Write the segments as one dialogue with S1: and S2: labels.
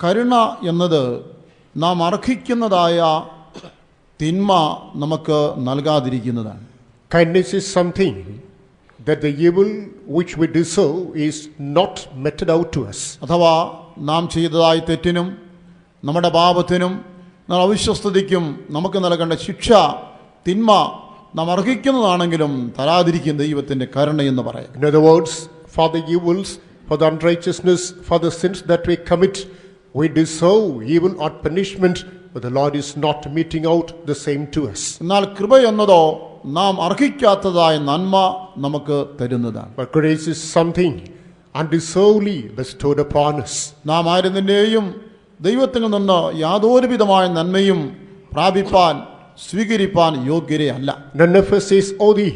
S1: കരുണ എന്നത് നാം അർഹിക്കുന്നതായ തിന്മ നമുക്ക് നൽകാതിരിക്കുന്നതാണ്.
S2: Kindness is something that the evil which we deserve is not meted out to us.
S1: അഥവാ നാം ചെയ്തതായ തെറ്റിനും നമ്മുടെ പാപത്തിനും നമ്മുടെ അവിശ്വസ്തതയ്ക്കും നമുക്ക് നൽകേണ്ട ശിക്ഷ തിന്മ നാം അർഹിക്കുന്നതാണെങ്കിലും തരാതിരിക്കുന്ന ദൈവത്തിൻ്റെ കരുണയെന്ന് പറയാം.
S2: In other words, for the evils, for the unrighteousness, for the sins that we commit, we deserve evil or punishment, but the Lord is not meting out the same to us.
S1: എന്നാൽ കൃപ എന്നതോ നാം അർഹിക്കാത്തതായ നന്മ നമുക്ക് തരുന്നതാണ്.
S2: But grace is something undeservedly bestowed upon us.
S1: നാം ആരുന്നിൻ്റെയും ദൈവത്തിൽ നിന്ന് യാതൊരുവിധമായ നന്മയും പ്രാപിപ്പാൻ സ്വീകരിപ്പാൻ യോഗ്യരേ അല്ല.
S2: None of us is worthy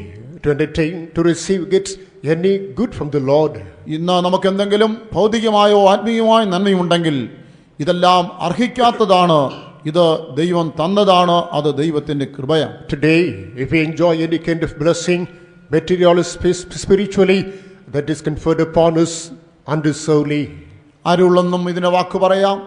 S2: to entertain, to receive, get any good from the Lord.
S1: ഇന്ന് നമുക്ക് എന്തെങ്കിലും ഭൗതികമായോ ആത്മീയമായോ നന്മയുണ്ടെങ്കിൽ ഇതെല്ലാം അർഹിക്കാത്തതാണ്, ഇത് ദൈവം തന്നതാണ്, അത് ദൈവത്തിൻ്റെ കൃപയാണ്.
S2: Today, if we enjoy any kind of blessing, materially, spiritually, that is conferred upon us undeservedly.
S1: അരുളെന്നും ഇതിനെ വാക്ക് പറയാം.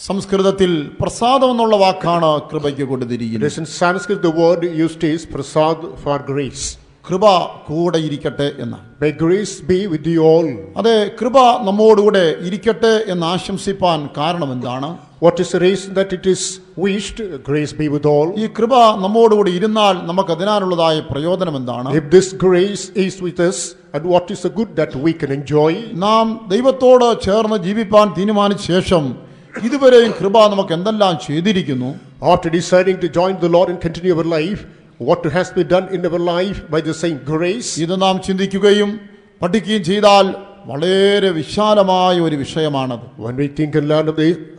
S1: സംസ്കൃതത്തിൽ പ്രസാദം എന്നുള്ള വാക്കാണ് കൃപയ്ക്ക് കൊടുത്തിരിക്കുന്നത്.
S2: In Sanskrit, the word used is prasad for grace.
S1: കൃപ കൂടെ ഇരിക്കട്ടെ എന്ന്.
S2: May grace be with you all.
S1: അതെ, കൃപ നമ്മോടുകൂടെ ഇരിക്കട്ടെ എന്ന് ആശംസിപ്പാൻ കാരണം എന്താണ്?
S2: What is the reason that it is wished grace be with all?
S1: ഈ കൃപ നമ്മോടുകൂടി ഇരുന്നാൽ നമുക്ക് അതിനാലുള്ളതായ പ്രയോജനം എന്താണ്?
S2: If this grace is with us, and what is the good that we can enjoy?
S1: നാം ദൈവത്തോട് ചേർന്ന് ജീവിപ്പാൻ തീരുമാനിച്ച ശേഷം ഇതുവരെയും കൃപ നമുക്ക് എന്തെല്ലാം ചെയ്തിരിക്കുന്നു?
S2: After deciding to join the Lord and continue our life, what has been done in our life by the same grace?
S1: ഇത് നാം ചിന്തിക്കുകയും പഠിക്കുകയും ചെയ്താൽ വളരെ വിശാലമായ ഒരു വിഷയമാണത്.
S2: When we think and learn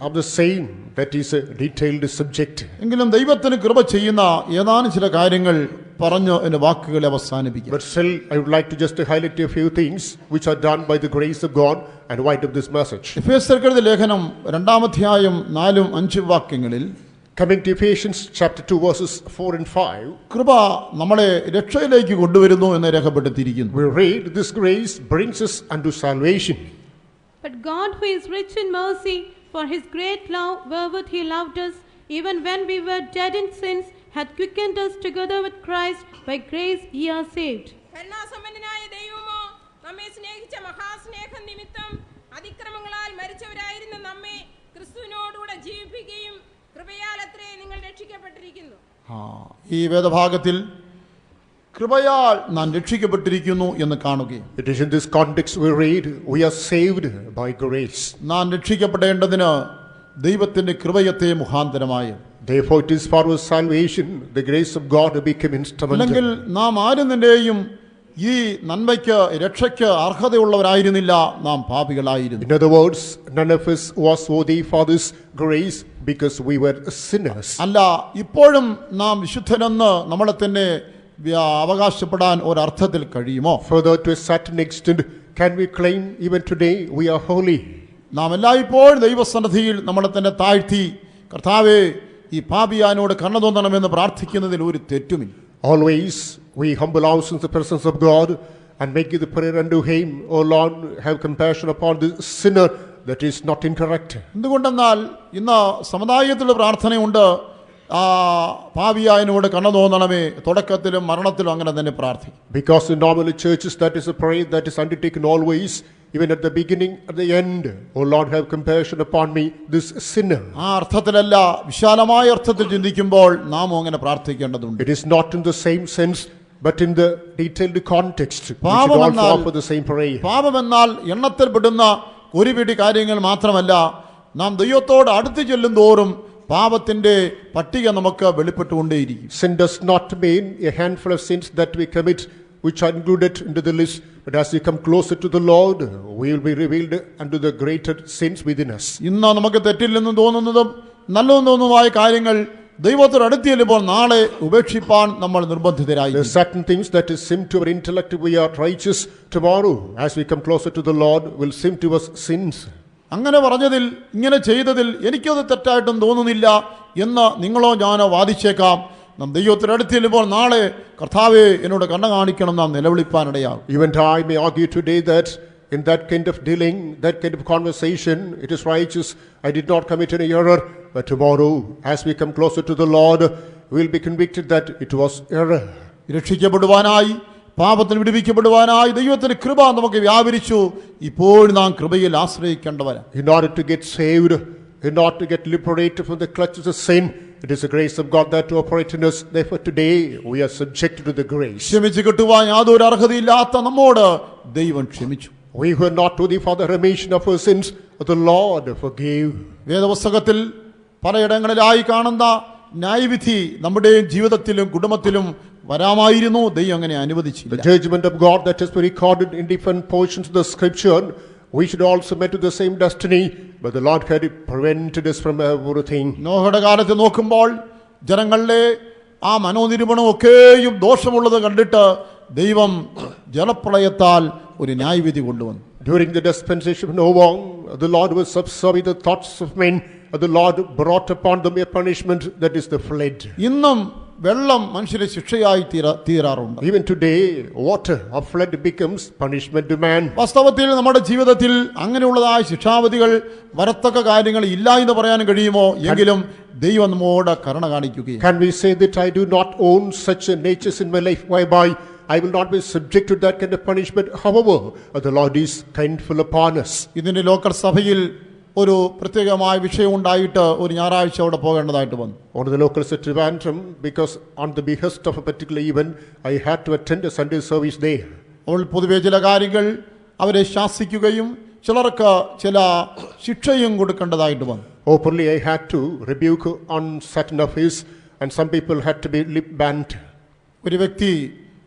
S2: of the same, that is a detailed subject.
S1: എങ്കിലും ദൈവത്തിന് കൃപ ചെയ്യുന്ന ഏതാനും ചില കാര്യങ്ങൾ പറഞ്ഞു എന്റെ വാക്കുകളെ അവസാനിപ്പിക്കും.
S2: But still, I would like to just highlight a few things which are done by the grace of God and wind up this message.
S1: എഫേസ്യർക്കെഴുതിയ ലേഖനം 2-ാം 4-5 വാക്യങ്ങളിൽ
S2: Coming to Ephesians chapter 2 verses 4 and 5,
S1: കൃപ നമ്മളെ രക്ഷയിലേക്ക് കൊണ്ടുവരുന്നു എന്ന് രേഖപ്പെടുത്തിയിരിക്കുന്നു.
S2: we read, this grace brings us unto salvation.
S3: But God, who is rich in mercy, for his great love wherewith he loved us, even when we were dead in sins, hath quickened us together with Christ. By grace ye are saved.
S4: കരുണാസമ്പന്നനായ ദൈവമോ നമ്മെ സ്നേഹിച്ച മഹാസ്നേഹം നിമിത്തം അതിക്രമങ്ങളാൽ മരിച്ചവരായിരുന്ന നമ്മെ ക്രിസ്തുവിനോടുകൂടെ ജീവിപ്പിക്കുകയും കൃപയാലത്രേ നിങ്ങൾ രക്ഷിക്കപ്പെട്ടിരിക്കുന്നു.
S1: ഈ വേദഭാഗത്തിൽ കൃപയാൽ നാം രക്ഷിക്കപ്പെട്ടിരിക്കുന്നു എന്ന് കാണുകയും,
S2: It is in this context we read, we are saved by grace.
S1: നാം രക്ഷിക്കപ്പെടേണ്ടതിന് ദൈവത്തിന്റെ കൃപയത്തെ മുഖാന്തരമായി.
S2: Therefore it is for our salvation the grace of God became
S1: അല്ലെങ്കിൽ
S2: instrumental.
S1: നാം ആരും തന്നെയും ഈ നന്മയ്ക്ക് രക്ഷയ്ക്ക് അർഹതയുള്ളവരായിരുന്നില്ല, നാം പാപികളായിരുന്നു.
S2: In other words, none of us was worthy for this grace because we were sinners.
S1: അല്ല, ഇപ്പോഴും നാം വിശുദ്ധനെന്ന് നമ്മളെ തന്നെ അവകാശപ്പെടാൻ ഒരർത്ഥത്തിൽ കഴിയുമോ?
S2: Further, to a certain extent, can we claim even today we are holy?
S1: നാം എല്ലായ്പ്പോഴും ദൈവസന്നിധിയിൽ നമ്മളെ തന്നെ താഴ്ത്തി, കർത്താവേ ഈ പാപിയാനോട് കരുണ തോന്നണമെന്ന് പ്രാർത്ഥിക്കുന്നതിൽ ഒരു തെറ്റുമില്ല.
S2: Always we humble ourselves in the presence of God and make the prayer unto him, O Lord, have compassion upon the sinner. That is not incorrect.
S1: എന്തുകൊണ്ടെന്നാൽ ഇന്ന് സമുദായത്തിലുള്ള പ്രാർത്ഥനയുണ്ട്, പാപിയായനോട് കരുണ തോന്നണമേ, തുടക്കത്തിലും മരണത്തിലും അങ്ങനെ തന്നെ പ്രാർത്ഥിക്കും.
S2: Because in normal churches that is a prayer that is undertaken always, even at the beginning, at the end, O Lord, have compassion upon me, this sinner.
S1: ആ അർത്ഥത്തിലല്ല, വിശാലമായ അർത്ഥത്തിൽ ചിന്തിക്കുമ്പോൾ നാം അങ്ങനെ പ്രാർത്ഥിക്കേണ്ടതുണ്ട്.
S2: It is not in the same sense, but in the detailed context. We should also offer the same prayer.
S1: പാപമെന്നാൽ എണ്ണത്തിൽപ്പെടുന്ന ഒരു പിടി കാര്യങ്ങൾ മാത്രമല്ല, നാം ദൈവത്തോട് അടുത്ത് ചെല്ലും തോറും പാപത്തിന്റെ പട്ടിക നമുക്ക് വെളിപ്പെട്ടുകൊണ്ടേയിരിക്കും.
S2: Sin does not mean a handful of sins that we commit which are included into the list, but as we come closer to the Lord, we will be revealed unto the greater sins within us.
S1: ഇന്ന് നമുക്ക് തെറ്റില്ലെന്ന് തോന്നുന്നതും നല്ലതെന്ന് തോന്നുന്നതുമായ കാര്യങ്ങൾ ദൈവത്തോട് അടുത്ത് ചെല്ലുമ്പോൾ നാളെ ഉപേക്ഷിപ്പാൻ നമ്മൾ നിർബന്ധിതരായി.
S2: There are certain things that is seem to our intellect we are righteous, tomorrow as we come closer to the Lord will seem to us sins.
S1: അങ്ങനെ പറഞ്ഞതിൽ, ഇങ്ങനെ ചെയ്തതിൽ എനിക്കത് തെറ്റായിട്ടും തോന്നുന്നില്ല എന്ന് നിങ്ങളോ ഞാനോ വാദിച്ചേക്കാം. നാം ദൈവത്തിന് അടുത്ത് ചെല്ലുമ്പോൾ നാളെ കർത്താവേ എന്നോട് കരുണ കാണിക്കണം നാം നിലവിളിപ്പാനിടയാകും.
S2: Even I may argue today that in that kind of dealing, that kind of conversation, it is righteous. I did not commit any error. But tomorrow, as we come closer to the Lord, we will be convicted that it was error.
S1: രക്ഷിക്കപ്പെടുവാനായി പാപത്തിന് വിടുവിക്കപ്പെടുവാനായി ദൈവത്തിന്റെ കൃപ നമുക്ക് വ്യാപരിച്ചു. ഇപ്പോഴും നാം കൃപയിൽ ആശ്രയിക്കേണ്ടവരാ.
S2: In order to get saved, in order to get liberated from the clutches of sin, it is the grace of God that to operate in us. Therefore today we are subjected to the grace.
S1: ക്ഷമിച്ചു കിട്ടുവാൻ യാതൊരു അർഹതയില്ലാത്ത നമ്മോട് ദൈവം ക്ഷമിച്ചു.
S2: We who are not worthy for the remission of our sins, the Lord forgave.
S1: വേദപുസ്തകത്തിൽ പലയിടങ്ങളിലായി കാണുന്ന ന്യായവിധി നമ്മുടെയും ജീവിതത്തിലും കുടുംബത്തിലും വരാമായിരുന്നു. ദൈവം അങ്ങനെ
S2: The
S1: അനുവദിച്ചില്ല.
S2: judgment of God that has been recorded in different portions of the scripture, we should also met to the same destiny, but the Lord had prevented us from everything.
S1: നോഹയുടെ കാലത്ത് നോക്കുമ്പോൾ ജനങ്ങളിലെ ആ മനോനിരൂപണം ഒക്കെയും ദോഷമുള്ളത് കണ്ടിട്ട് ദൈവം ജലപ്രളയത്താൽ ഒരു ന്യായവിധി കൊണ്ടുവന്നു.
S2: During the dispensation of Noah, the Lord was observing the thoughts of men, and the Lord brought upon them a punishment, that is the flood.
S1: ഇന്നും വെള്ളം മനുഷ്യരെ ശിക്ഷയായി തീരാറുണ്ട്.
S2: Even today, water or flood becomes punishment to man.
S1: വാസ്തവത്തിൽ നമ്മുടെ ജീവിതത്തിൽ അങ്ങനെയുള്ളതായ ശിക്ഷാവിധികൾ വരത്തക്ക കാര്യങ്ങൾ ഇല്ല എന്ന് പറയാൻ കഴിയുമോ? എങ്കിലും ദൈവം നമ്മോട് കരുണ കാണിക്കുകയും
S2: Can we say that I do not own such a natures in my life whereby I will not be subject to that kind of punishment? However, the Lord is kindful upon us.
S1: ഇതിന്റെ local സഭയിൽ ഒരു പ്രത്യേകമായ വിഷയം ഉണ്ടായിട്ട് ഒരു ഞായറാഴ്ച അവിടെ പോകേണ്ടതായിട്ട് വന്നു.
S2: On the local Trivandrum, because on the behest of a particular event, I had to attend a Sunday service there.
S1: അവൾ പൊതുവെ ചില കാര്യങ്ങൾ അവരെ ശാസിക്കുകയും ചിലർക്ക് ചില ശിക്ഷയും കൊടുക്കേണ്ടതായിട്ട് വന്നു.
S2: Openly, I had to rebuke on certain offense, and some people had to be lip banned.
S1: ഒരു വ്യക്തി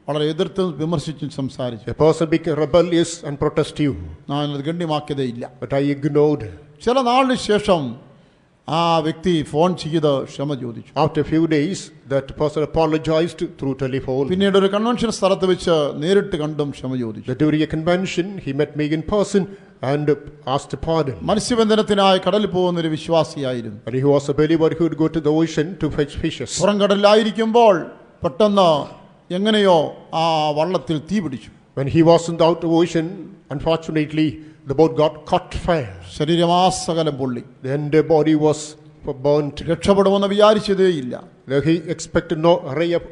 S1: വളരെ എതിർത്ത് വിമർശിച്ചും സംസാരിച്ചു.
S2: A person became rebellious and protestive,
S1: ഞാൻ അത് ഗണ്യമാക്കിയതേയില്ല.
S2: but I ignored.
S1: ചില നാളിന് ശേഷം ആ വ്യക്തി ഫോൺ ചെയ്ത് ക്ഷമ ചോദിച്ചു.
S2: After a few days, that person apologized through telephone.
S1: പിന്നീട് ഒരു കൺവെൻഷൻ സ്ഥലത്ത് വെച്ച് നേരിട്ട് കണ്ടും ക്ഷമ ചോദിച്ചു.
S2: That during a convention, he met me in person and asked pardon.
S1: മത്സ്യബന്ധനത്തിനായി കടലിൽ പോകുന്ന ഒരു വിശ്വാസിയായിരുന്നു.
S2: And he was a believer who would go to the ocean to fetch fishes.
S1: പുറംകടലിലായിരിക്കുമ്പോൾ പെട്ടെന്ന് എങ്ങനെയോ ആ വള്ളത്തിൽ തീ പിടിച്ചു.
S2: When he was in the outer ocean, unfortunately, the boat got caught fire.
S1: ശരീരമാസകലം പൊള്ളി.
S2: Then the body was burnt.
S1: രക്ഷപ്പെടുമെന്ന് വിചാരിച്ചതേയില്ല.
S2: He expected no ray of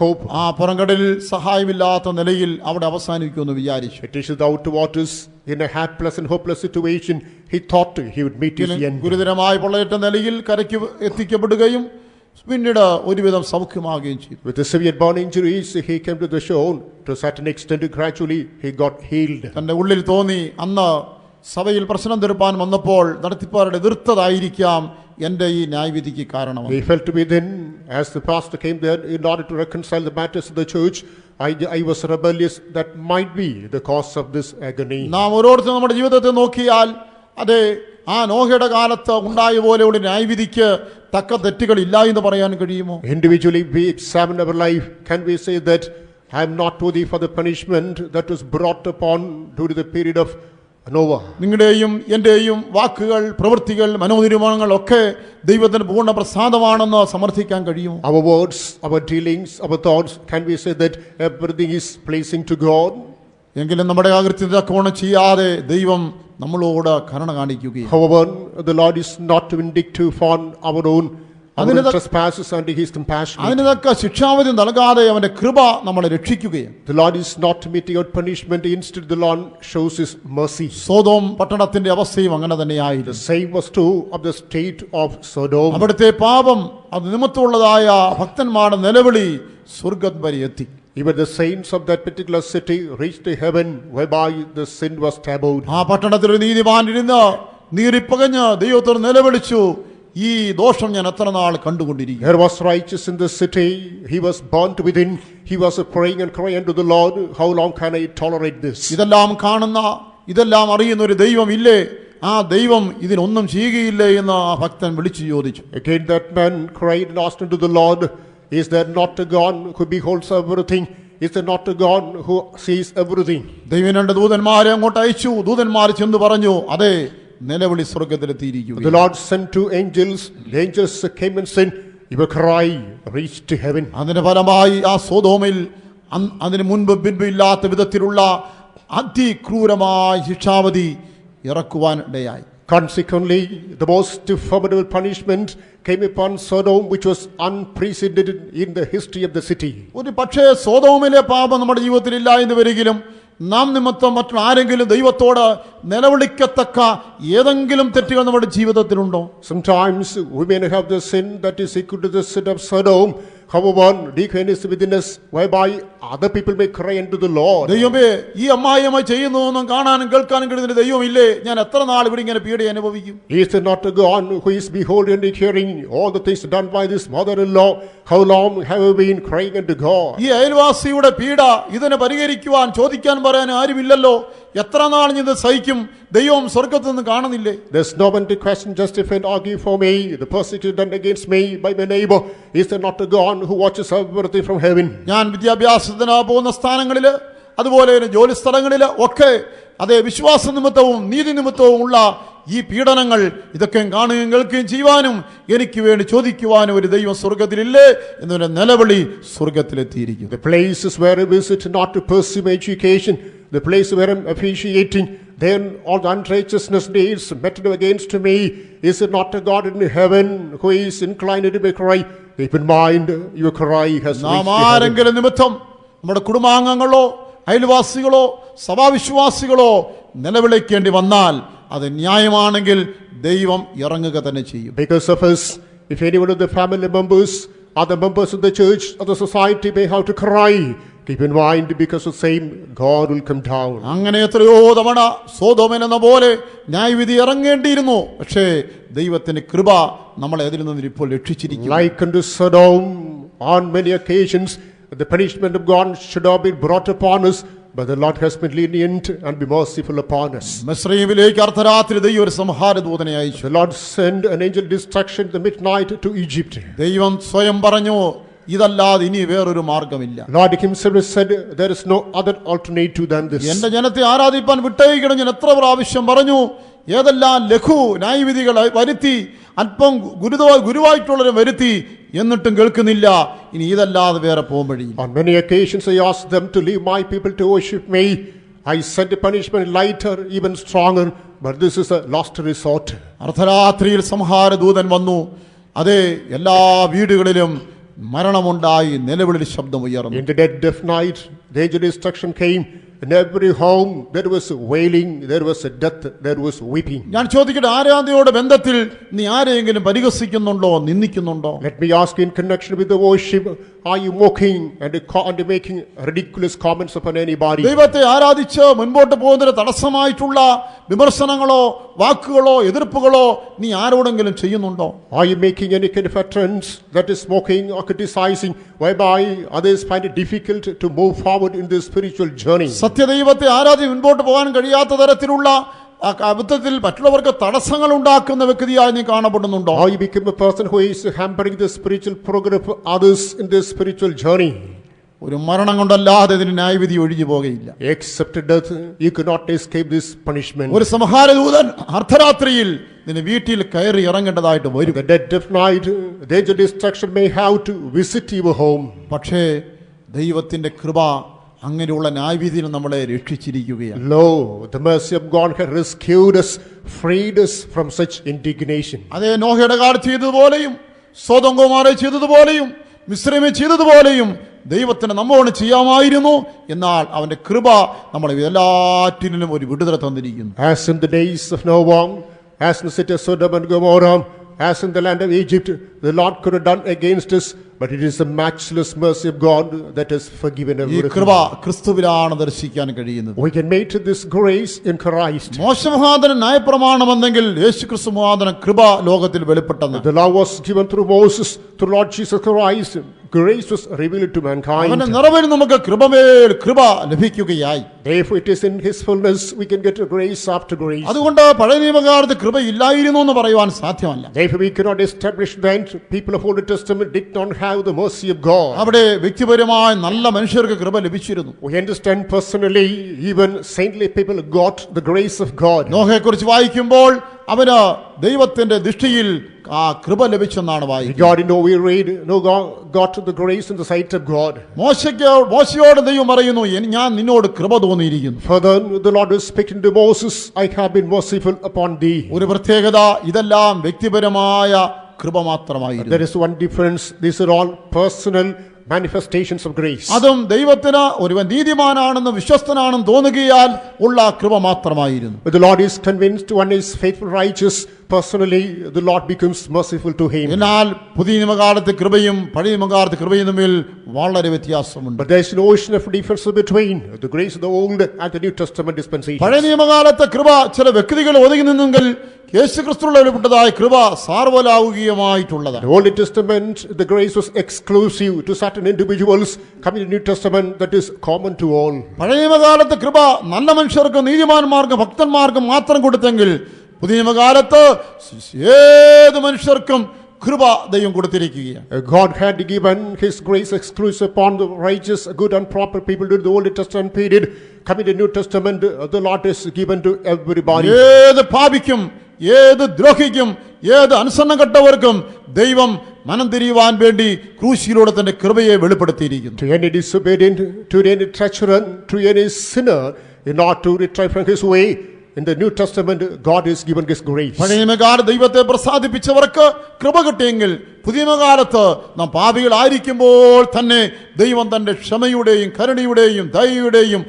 S2: hope.
S1: ആ പുറംകടലിൽ സഹായമില്ലാത്ത നിലയിൽ അവിടെ അവസാനിക്കുമെന്ന് വിചാരിച്ചു.
S2: It is the outer waters, in a helpless and hopeless situation, he thought he would meet his end.
S1: ഗുരുതരമായ പൊള്ളയേറ്റ നിലയിൽ കരയ്ക്ക് എത്തിക്കപ്പെടുകയും പിന്നീട് ഒരുവിധം സൗഖ്യമാകുകയും ചെയ്തു.
S2: With the severe burn injuries, he came to the shore. To a certain extent, gradually, he got healed.
S1: തന്റെ ഉള്ളിൽ തോന്നി, അന്ന് സഭയിൽ പ്രശ്നം തീർപ്പാൻ വന്നപ്പോൾ നടത്തിപ്പാരുടെ എതിർത്തതായിരിക്കാം എന്റെ ഈ ന്യായവിധിക്ക് കാരണം.
S2: He felt to be then, as the pastor came there in order to reconcile the matters of the church, I was rebellious. That might be the cause of this agony.
S1: നാം ഓരോരുത്തരും നമ്മുടെ ജീവിതത്തെ നോക്കിയാൽ അതെ ആ നോഹയുടെ കാലത്ത് ഉണ്ടായ പോലെയുള്ള ന്യായവിധിക്ക് തക്ക തെറ്റുകൾ ഇല്ല എന്ന് പറയാൻ കഴിയുമോ?
S2: Individually, we examine our life. Can we say that I am not worthy for the punishment that was brought upon during the period of Noah?
S1: നിങ്ങളുടെയും എന്റെയും വാക്കുകൾ, പ്രവൃത്തികൾ, മനോനിർമ്മാണങ്ങൾ ഒക്കെ ദൈവത്തിന് പൂർണ്ണ പ്രസാദമാണെന്ന് സമർത്ഥിക്കാൻ കഴിയുമോ?
S2: Our words, our dealings, our thoughts, can we say that everything is pleasing to God?
S1: എങ്കിലും നമ്മുടെ അകൃത്യത തക്കവണ്ണം ചെയ്യാതെ ദൈവം നമ്മളോട് കരുണ കാണിക്കുകയും
S2: However, the Lord is not vindictive on our own trespasses, and He is compassionate.
S1: അതിന് തക്ക ശിക്ഷാവിധി നൽകാതെ അവന്റെ കൃപ നമ്മളെ രക്ഷിക്കുകയും
S2: The Lord is not meting out punishment. Instead, the Lord shows His mercy.
S1: Sodom പട്ടണത്തിന്റെ അവസ്ഥയും അങ്ങനെ
S2: The
S1: തന്നെയായിരുന്നു.
S2: same was true of the state of Sodom.
S1: അവിടുത്തെ പാപം അത് നിമിത്തമുള്ളതായ ഭക്തന്മാരുടെ നിലവിളി സ്വർഗ്ഗം വരെ എത്തി.
S2: Even the saints of that particular city reached heaven, whereby the sin was tabooed.
S1: ആ പട്ടണത്തിൽ ഒരു നീതിമാൻ ഇരുന്ന് നീറിപ്പകഞ്ഞ് ദൈവത്തോട് നിലവിളിച്ചു, ഈ ദോഷം ഞാൻ എത്ര നാൾ കണ്ടുകൊണ്ടിരിക്കും.
S2: There was righteous in the city. He was burnt within. He was praying and crying unto the Lord, how long can I tolerate this?
S1: ഇതെല്ലാം കാണുന്ന, ഇതെല്ലാം അറിയുന്ന ഒരു ദൈവം ഇല്ലേ? ആ ദൈവം ഇതിനൊന്നും ചെയ്യുകയില്ലേ എന്ന് ആ ഭക്തൻ വിളിച്ചു ചോദിച്ചു.
S2: Again that man cried and asked unto the Lord, is there not a God who beholds everything? Is there not a God who sees everything?
S1: ദൈവം രണ്ട് ദൂതന്മാരെ അങ്ങോട്ട് അയച്ചു. ദൂതന്മാർ ചെന്ന് പറഞ്ഞു, അതെ, നിലവിളി സ്വർഗ്ഗത്തിലെത്തിയിരിക്കുന്നു.
S2: The Lord sent two angels. The angels came and said, your cry reached to heaven.
S1: അതിന് ഫലമായി ആ സോദോമിൽ അതിന് മുൻപ് പിൻപ് ഇല്ലാത്ത വിധത്തിലുള്ള അതിക്രൂരമായ ശിക്ഷാവധി ഇറക്കുവാൻ ഇടയായി.
S2: Consequently, the most formidable punishment came upon Sodom, which was unprecedented in the history of the city.
S1: ഒരു പക്ഷേ സോദോമിലെ പാപം നമ്മുടെ ജീവിതത്തിൽ ഇല്ല എന്ന് വരികിലും നാം നിമിത്തം മറ്റാരെങ്കിലും ദൈവത്തോട് നിലവിളിക്കത്തക്ക ഏതെങ്കിലും തെറ്റുകൾ നമ്മുടെ ജീവിതത്തിലുണ്ടോ?
S2: Sometimes we may have the sin that is equal to the sin of Sodom. However, decay is within us, whereby other people may cry unto the Lord.
S1: ദൈവമേ, ഈ അമ്മായിയമ്മ ചെയ്യുന്നതൊന്നും കാണാനും കേൾക്കാനും കഴിയുന്ന ദൈവമില്ലേ? ഞാൻ എത്ര നാൾ ഇവിടെ ഇങ്ങനെ പീഡ അനുഭവിക്കും?
S2: Is there not a God who is beholding and hearing all the things done by this mother-in-law? How long have we been crying unto God?
S1: ഈ അയൽവാസിയുടെ പീഡ ഇതിനെ പരിഹരിക്കുവാൻ ചോദിക്കാൻ പറയാൻ ആരുമില്ലല്ലോ. എത്ര നാൾ ഇത് സഹിക്കും? ദൈവം സ്വർഗത്തിൽ നിന്ന് കാണുന്നില്ലേ?
S2: There's no one to question, justify and argue for me. The persecution done against me by my neighbor. Is there not a God who watches everything from heaven?
S1: ഞാൻ വിദ്യാഭ്യാസത്തിന് പോകുന്ന സ്ഥാനങ്ങളിൽ, അതുപോലെ ജോലി സ്ഥലങ്ങളിൽ ഒക്കെ അതേ വിശ്വാസ നിമിത്തവും നീതി നിമിത്തവും ഉള്ള ഈ പീഡനങ്ങൾ ഇതൊക്കെ കാണുകയും കേൾക്കുകയും ചെയ്യുവാനും എനിക്ക് വേണ്ടി ചോദിക്കുവാനും ഒരു ദൈവം സ്വർഗത്തിലില്ലേ എന്നൊരു നിലവിളി സ്വർഗത്തിലെത്തിയിരിക്കും.
S2: The places where I visit not to pursue my education, the place where I'm officiating, then all the unrighteousness deeds meted against me. Is it not a God in heaven who is inclined to my cry? Keep in mind, your cry has
S1: നാം
S2: reached heaven.
S1: ആരെങ്കിലും നിമിത്തം നമ്മുടെ കുടുംബാംഗങ്ങളോ അയൽവാസികളോ സഭാവിശ്വാസികളോ നിലവിളിക്കേണ്ടി വന്നാൽ അത് ന്യായമാണെങ്കിൽ ദൈവം ഇറങ്ങുക തന്നെ ചെയ്യും.
S2: Because of us, if any one of the family members, other members of the church, or the society may have to cry, keep in mind, because of the same, God will come down.
S1: അങ്ങനെ എത്രയോ തവണ സോദോമെന്ന പോലെ ന്യായവിധി ഇറങ്ങേണ്ടിയിരുന്നു. പക്ഷേ ദൈവത്തിന്റെ കൃപ നമ്മളെ അതിൽ നിന്ന് ഇപ്പോൾ രക്ഷിച്ചിരിക്കുന്നു.
S2: Like unto Sodom, on many occasions, the punishment of God should have been brought upon us, but the Lord has been lenient and be merciful upon us.
S1: മിസ്രയീമിലേക്ക് അർദ്ധരാത്രി ദൈവം ഒരു സംഹാരദൂതനെ അയച്ചു.
S2: The Lord sent an angel destruction in the midnight to Egypt.
S1: ദൈവം സ്വയം പറഞ്ഞു, ഇതല്ലാതെ ഇനി വേറൊരു മാർഗമില്ല.
S2: Lord himself said, there is no other alternative than this.
S1: എന്റെ ജനത്തെ ആരാധിപ്പാൻ വിട്ടയക്കണം ഞാൻ എത്ര പ്രാവശ്യം പറഞ്ഞു. ഏതെല്ലാം ലഘു ന്യായവിധികൾ വരുത്തി, അല്പം ഗുരുവായിട്ടുള്ളവരെ വരുത്തി, എന്നിട്ടും കേൾക്കുന്നില്ല. ഇനി ഇതല്ലാതെ വേറെ പോകാൻ വഴിയില്ല.
S2: On many occasions I asked them to leave my people to worship me. I sent a punishment lighter, even stronger, but this is a last resort.
S1: അർദ്ധരാത്രിയിൽ സംഹാരദൂതൻ വന്നു. അതേ, എല്ലാ വീടുകളിലും മരണമുണ്ടായി, നിലവിളി ശബ്ദമുയർന്നു.
S2: In the dead of night, the angel destruction came. In every home there was wailing, there was a death, there was weeping.
S1: ഞാൻ ചോദിക്കട്ടെ, ആരാധനയോടെ ബന്ധത്തിൽ നീ ആരെയെങ്കിലും പരിഹസിക്കുന്നുണ്ടോ, നിന്ദിക്കുന്നുണ്ടോ?
S2: Let me ask, in connection with the worship, are you mocking and making ridiculous comments upon anybody?
S1: ദൈവത്തെ ആരാധിച്ച് മുൻപോട്ട് പോകുന്നതിന് തടസ്സമായിട്ടുള്ള വിമർശനങ്ങളോ വാക്കുകളോ എതിർപ്പുകളോ നീ ആരോടെങ്കിലും ചെയ്യുന്നുണ്ടോ?
S2: Are you making any kind of utterance that is mocking or criticizing, whereby others find it difficult to move forward in this spiritual journey?
S1: സത്യദൈവത്തെ ആരാധി മുൻപോട്ട് പോകാൻ കഴിയാത്ത തരത്തിലുള്ള അബദ്ധത്തിൽ മറ്റുള്ളവർക്ക് തടസ്സങ്ങൾ ഉണ്ടാക്കുന്ന വ്യക്തിയായി നീ കാണപ്പെടുന്നുണ്ടോ?
S2: Or you become a person who is hampering the spiritual progress of others in this spiritual journey?
S1: ഒരു മരണം കൊണ്ടല്ലാതെ ഇതിന് ന്യായവിധി ഒഴിഞ്ഞു പോകുകയില്ല.
S2: Except death, you cannot escape this punishment.
S1: ഒരു സംഹാരദൂതൻ അർദ്ധരാത്രിയിൽ നിന്റെ വീട്ടിൽ കയറി ഇറങ്ങേണ്ടതായിട്ട് വരും.
S2: The dead of night, the angel destruction may have to visit your home.
S1: പക്ഷേ ദൈവത്തിന്റെ കൃപ അങ്ങനെയുള്ള ന്യായവിധിയിൽ നമ്മളെ രക്ഷിച്ചിരിക്കുകയാണ്.
S2: Lo, the mercy of God has rescued us, freed us from such indignation.
S1: അതേ, നോഹയുടെ കാലത്ത് ചെയ്തതുപോലെയും സോദോം ഗോമോറ ചെയ്തതുപോലെയും മിസ്രയീമിൽ ചെയ്തതുപോലെയും ദൈവത്തിന് നമ്മോട് ചെയ്യാമായിരുന്നു. എന്നാൽ അവന്റെ കൃപ നമ്മളെ എല്ലാറ്റിനും ഒരു വിടുതല തന്നിരിക്കുന്നു.
S2: As in the days of Noah, as in the city of Sodom and Gomorrah, as in the land of Egypt, the Lord could have done against us, but it is the matchless mercy of God that has forgiven
S1: ഈ
S2: everything.
S1: കൃപ ക്രിസ്തുവിലാണ് ദർശിക്കാൻ കഴിയുന്നത്.
S2: We can meet this grace in Christ.
S1: മോശ മുഖാന്തരം ന്യായപ്രമാണമെന്നെങ്കിൽ യേശു ക്രിസ്തു മുഖാന്തരം കൃപ ലോകത്തിൽ വെളിപ്പെട്ടെന്ന്.
S2: The law was given through Moses, through Lord Jesus Christ. Grace was revealed to mankind.
S1: അവന്റെ നിറവിൽ നമുക്ക് കൃപമേൽ കൃപ ലഭിക്കുകയായി.
S2: Therefore, it is in His fullness we can get grace after grace.
S1: അതുകൊണ്ട് പഴയ നിയമകാലത്ത് കൃപ ഇല്ലായിരുന്നു എന്ന് പറയുവാൻ സാധ്യമല്ല.
S2: Therefore, we cannot establish that people of Old Testament did not have the mercy of God.
S1: അവിടെ വ്യക്തിപരമായ നല്ല മനുഷ്യർക്ക് കൃപ ലഭിച്ചിരുന്നു.
S2: We understand personally, even saintly people got the grace of God.
S1: നോഹയെക്കുറിച്ച് വായിക്കുമ്പോൾ അവന് ദൈവത്തിന്റെ ദൃഷ്ടിയിൽ ആ കൃപ ലഭിച്ചെന്നാണ് വായിക്കുന്നത്.
S2: Regarding Noah, we read, Noah got the grace in the sight of God.
S1: മോശയോട് ദൈവം പറയുന്നു, ഞാൻ നിന്നോട് കൃപ തോന്നിയിരിക്കുന്നു.
S2: Further, the Lord was speaking to Moses, I have been merciful upon thee.
S1: ഒരു പ്രത്യേകത, ഇതെല്ലാം വ്യക്തിപരമായ കൃപ മാത്രമായിരുന്നു.
S2: There is one difference. These are all personal manifestations of grace.
S1: അതും ദൈവത്തിന് ഒരുവൻ നീതിമാനാണെന്ന് വിശ്വസ്തനാണെന്ന് തോന്നുകയാൽ ഉള്ള കൃപ മാത്രമായിരുന്നു.
S2: But the Lord is convinced one is faithful, righteous. Personally, the Lord becomes merciful to him.
S1: എന്നാൽ പുതിയ നിയമകാലത്തെ കൃപയും പഴയ നിയമകാലത്തെ കൃപയും തമ്മിൽ വളരെ വ്യത്യാസമുണ്ട്.
S2: But there is no ocean of difference between the grace of the Old and the New Testament dispensation.
S1: പഴയ നിയമകാലത്തെ കൃപ ചില വ്യക്തികൾ ഒതുങ്ങി നിന്നെങ്കിൽ യേശുക്രിസ്തുവിലുള്ളതായ കൃപ സാർവലൗകികമായിട്ടുള്ളതാണ്.
S2: The Old Testament, the grace was exclusive to certain individuals. Coming to the New Testament, that is common to all.
S1: പഴയ നിയമകാലത്തെ കൃപ നല്ല മനുഷ്യർക്കും നീതിമാന്മാർക്കും ഭക്തന്മാർക്കും മാത്രം കൊടുത്തെങ്കിൽ പുതിയ നിയമകാലത്ത് ഏത് മനുഷ്യർക്കും കൃപ ദൈവം കൊടുത്തിരിക്കുകയാണ്.
S2: God had given His grace exclusive upon the righteous, good and proper people during the Old Testament period. Coming to the New Testament, the Lord is given to everybody.
S1: ഏത് പാപിക്കും ഏത് ദ്രോഹിക്കും ഏത് അനുസരണം കെട്ടവർക്കും ദൈവം മനം തിരിയുവാൻ വേണ്ടി ക്രൂശിലൂടെ തന്റെ കൃപയെ വെളിപ്പെടുത്തിയിരിക്കുന്നു.
S2: To any disobedient, to any treacherous, to any sinner, in order to return from his way, in the New Testament, God is given His grace.
S1: പഴയ നിയമകാലത്ത് ദൈവത്തെ പ്രസാദിപ്പിച്ചവർക്ക് കൃപ കിട്ടിയെങ്കിൽ പുതിയ നിയമകാലത്ത് നാം പാപികളായിരിക്കുമ്പോൾ തന്നെ ദൈവം തന്റെ ക്ഷമയുടെയും കരുണയുടെയും ദയയുടെയും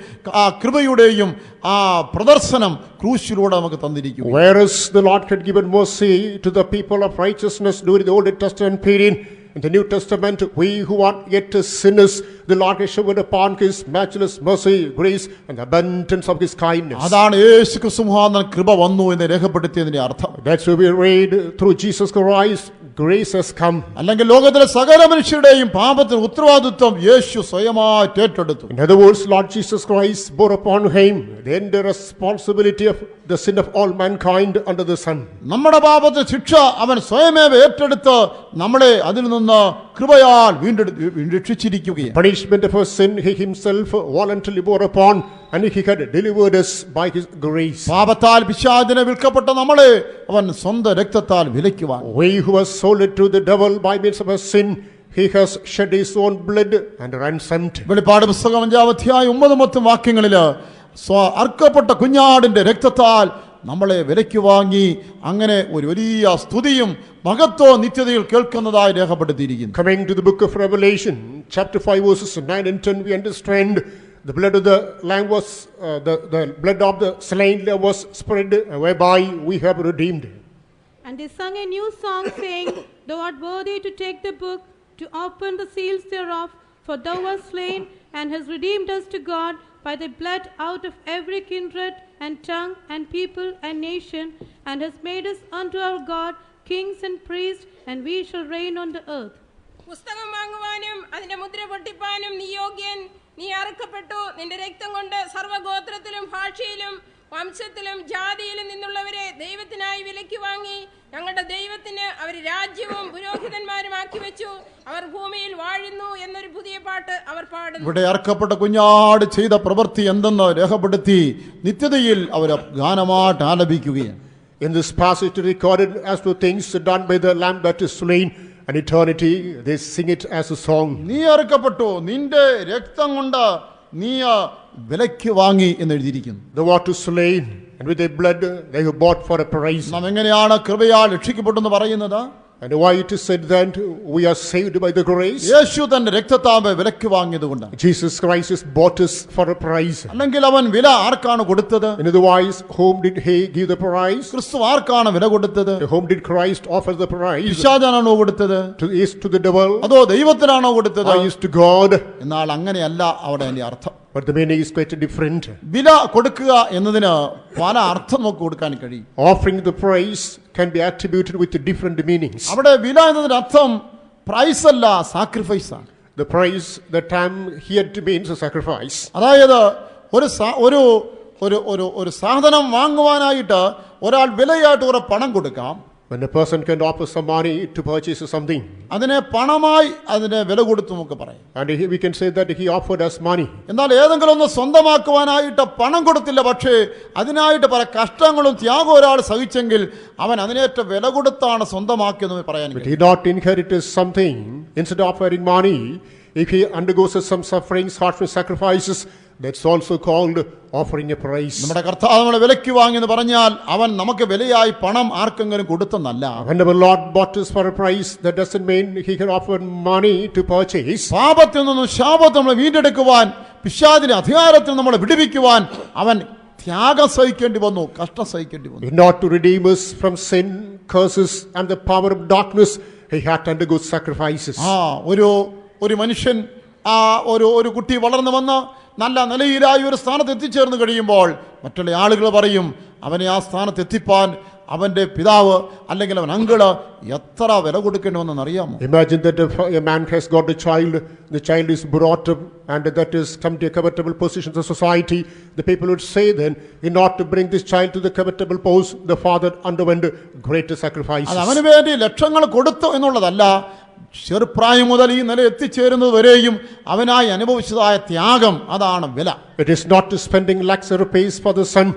S1: ആ കൃപയുടെയും ആ പ്രദർശനം ക്രൂശിലൂടെ നമുക്ക് തന്നിരിക്കുന്നു.
S2: Whereas the Lord had given mercy to the people of righteousness during the Old Testament period, in the New Testament, we who are yet sinners, the Lord has showered upon His matchless mercy, grace, and abundance of His kindness.
S1: അതാണ് യേശുക്രിസ്തു മുഖാന്തരം കൃപ വന്നു എന്ന് രേഖപ്പെടുത്തിയതിന്റെ അർത്ഥം.
S2: That's why we read, through Jesus Christ, grace has come.
S1: അല്ലെങ്കിൽ ലോകത്തിലെ സകല മനുഷ്യരുടെയും പാപത്തിന് ഉത്തരവാദിത്വം യേശു സ്വയമായിട്ട് ഏറ്റെടുത്തു.
S2: In other words, Lord Jesus Christ bore upon Him the entire responsibility of the sin of all mankind under the sun.
S1: നമ്മുടെ പാപത്തിന് ശിക്ഷ അവൻ സ്വയമേവ ഏറ്റെടുത്ത് നമ്മളെ അതിൽ നിന്ന് കൃപയാൽ വീണ്ടും രക്ഷിച്ചിരിക്കുകയാണ്.
S2: Punishment of our sin He Himself voluntarily bore upon, and He had delivered us by His grace.
S1: പാപത്താൽ പിശാചിനെ വിൽക്കപ്പെട്ട നമ്മളെ അവൻ സ്വന്തം രക്തത്താൽ വിലയ്ക്ക് വാങ്ങി.
S2: We who were sold to the devil by means of our sin, He has shed His own blood and ransomed.
S1: വെളിപ്പാട് പുസ്തകം 5-ാം അധ്യായം 9-10 വാക്യങ്ങളിൽ അർക്കപ്പെട്ട കുഞ്ഞാടിന്റെ രക്തത്താൽ നമ്മളെ വിലയ്ക്ക് വാങ്ങി. അങ്ങനെ ഒരു വലിയ സ്തുതിയും മഹത്വവും നിത്യതയിൽ കേൾക്കുന്നതായി രേഖപ്പെടുത്തിയിരിക്കുന്നു.
S2: Coming to the book of Revelation, chapter 5, verses 9 and 10, we understand the blood of the lamb was, the blood of the slain lamb was spread, whereby we have redeemed.
S3: And they sung a new song, saying, Thou art worthy to take the book, to open the seals thereof, for thou wast slain, and hast redeemed us to God by thy blood out of every kindred and tongue and people and nation, and hast made us unto our God kings and priests, and we shall reign on the earth.
S4: പുസ്തകം വാങ്ങുവാനും അതിന്റെ മുദ്ര പൊട്ടിപ്പാനും നീ യോഗ്യൻ. നീ അറുക്കപ്പെട്ടു. നിന്റെ രക്തം കൊണ്ട് സർവ്വഗോത്രത്തിലും ഭാഷയിലും വംശത്തിലും ജാതിയിലും നിന്നുള്ളവരെ ദൈവത്തിനായി വിലയ്ക്ക് വാങ്ങി. ഞങ്ങളുടെ ദൈവത്തിന് അവർ രാജ്യവും പുരോഹിതന്മാരുമാക്കി വെച്ചു. അവർ ഭൂമിയിൽ വാഴുന്നു എന്നൊരു പുതിയ പാട്ട് അവർ പാടുന്നു.
S1: ഇവിടെ അർക്കപ്പെട്ട കുഞ്ഞാട് ചെയ്ത പ്രവൃത്തി എന്തെന്ന് രേഖപ്പെടുത്തി നിത്യതയിൽ അവർ ഗാനമായിട്ട് ആലപിക്കുകയാണ്.
S2: In this passage recorded as to things done by the lamb that is slain, and eternity they sing it as a song.
S1: നീ അറുക്കപ്പെട്ടു, നിന്റെ രക്തം കൊണ്ട് നീ വിലയ്ക്ക് വാങ്ങി എന്ന് എഴുതിയിരിക്കുന്നു.
S2: Thou art slain, and with thy blood they have bought for a price.
S1: നാം എങ്ങനെയാണ് കൃപയാൽ രക്ഷിക്കപ്പെട്ടെന്ന് പറയുന്നത്?
S2: And why it is said that we are saved by the grace?
S1: യേശു തന്റെ രക്തത്താൽ വിലയ്ക്ക് വാങ്ങിയതുകൊണ്ട്.
S2: Jesus Christ has bought us for a price.
S1: അല്ലെങ്കിൽ അവൻ വില ആർക്കാണ് കൊടുത്തത്?
S2: In other words, whom did He give the price?
S1: ക്രിസ്തു ആർക്കാണ് വില കൊടുത്തത്?
S2: To whom did Christ offer the price?
S1: പിശാചാനാണോ കൊടുത്തത്?
S2: Is to the devil?
S1: അതോ ദൈവത്തിനാണോ കൊടുത്തത്?
S2: Or is to God?
S1: എന്നാൽ അങ്ങനെയല്ല അവിടെ അതിന്റെ അർത്ഥം.
S2: But the meaning is quite different.
S1: വില കൊടുക്കുക എന്നതിന് പല അർത്ഥം നമുക്ക് കൊടുക്കാൻ കഴിയും.
S2: Offering the price can be attributed with different meanings.
S1: അവിടെ വില എന്നതിന്റെ അർത്ഥം പ്രൈസ് അല്ല, സാക്രിഫൈസ് ആണ്.
S2: The price, the term here means a sacrifice.
S1: അതായത് ഒരു സാധനം വാങ്ങുവാനായിട്ട് ഒരാൾ വിലയായിട്ട് കുറെ പണം കൊടുക്കാം.
S2: When a person can offer some money to purchase something,
S1: അതിനെ പണമായി അതിനെ വില കൊടുത്തു നമുക്ക് പറയാം.
S2: and we can say that he offered us money.
S1: എന്നാൽ ഏതെങ്കിലും ഒന്ന് സ്വന്തമാക്കുവാനായിട്ട് പണം കൊടുത്തില്ല, പക്ഷേ അതിനായിട്ട് പല കഷ്ടങ്ങളും ത്യാഗവും ഒരാൾ സഹിച്ചെങ്കിൽ അവൻ അതിനേറ്റ വില കൊടുത്താണ് സ്വന്തമാക്കിയെന്ന് പറയാൻ
S2: But he not inherited something instead of offering money. If he undergoes some sufferings, heartfelt sacrifices, that's also called offering a price.
S1: നമ്മുടെ കർത്താവ് നമ്മളെ വിലയ്ക്ക് വാങ്ങിയെന്ന് പറഞ്ഞാൽ അവൻ നമുക്ക് വിലയായി പണം ആർക്കെങ്കിലും കൊടുത്തെന്നല്ല.
S2: When our Lord bought us for a price, that doesn't mean he can offer money to purchase.
S1: പാപത്തിൽ നിന്നും ശാപത്തിൽ നമ്മളെ വീണ്ടെടുക്കുവാൻ, പിശാചിന്റെ അധികാരത്തിൽ നമ്മളെ വിടുവിക്കുവാൻ അവൻ ത്യാഗം സഹിക്കേണ്ടി വന്നു, കഷ്ടം സഹിക്കേണ്ടി വന്നു.
S2: Not to redeem us from sin, curses, and the power of darkness, he had to undergo sacrifices.
S1: ഒരു മനുഷ്യൻ ഒരു കുട്ടി വളർന്നു വന്ന് നല്ല നിലയിലായി ഒരു സ്ഥാനത്ത് എത്തിച്ചേർന്ന് കഴിയുമ്പോൾ മറ്റുള്ള ആളുകൾ പറയും അവനെ ആ സ്ഥാനത്ത് എത്തിപ്പാൻ അവന്റെ പിതാവ് അല്ലെങ്കിൽ അവൻ അങ്കിള് എത്ര വില കൊടുക്കേണ്ടി അറിയാമോ?
S2: Imagine that a man has got a child, the child is brought up and that is come to a covetable position in the society. The people would say then, in order to bring this child to the covetable post, the father underwent greater sacrifices.
S1: അവന് വേണ്ടി ലക്ഷങ്ങൾ കൊടുത്തു എന്നുള്ളതല്ല, ചെറുപ്രായം മുതൽ ഈ നില എത്തിച്ചേരുന്നത് വരെയും അവനായി അനുഭവിച്ചതായ ത്യാഗം, അതാണ് വില.
S2: It is not spending lakhs of rupees for the son,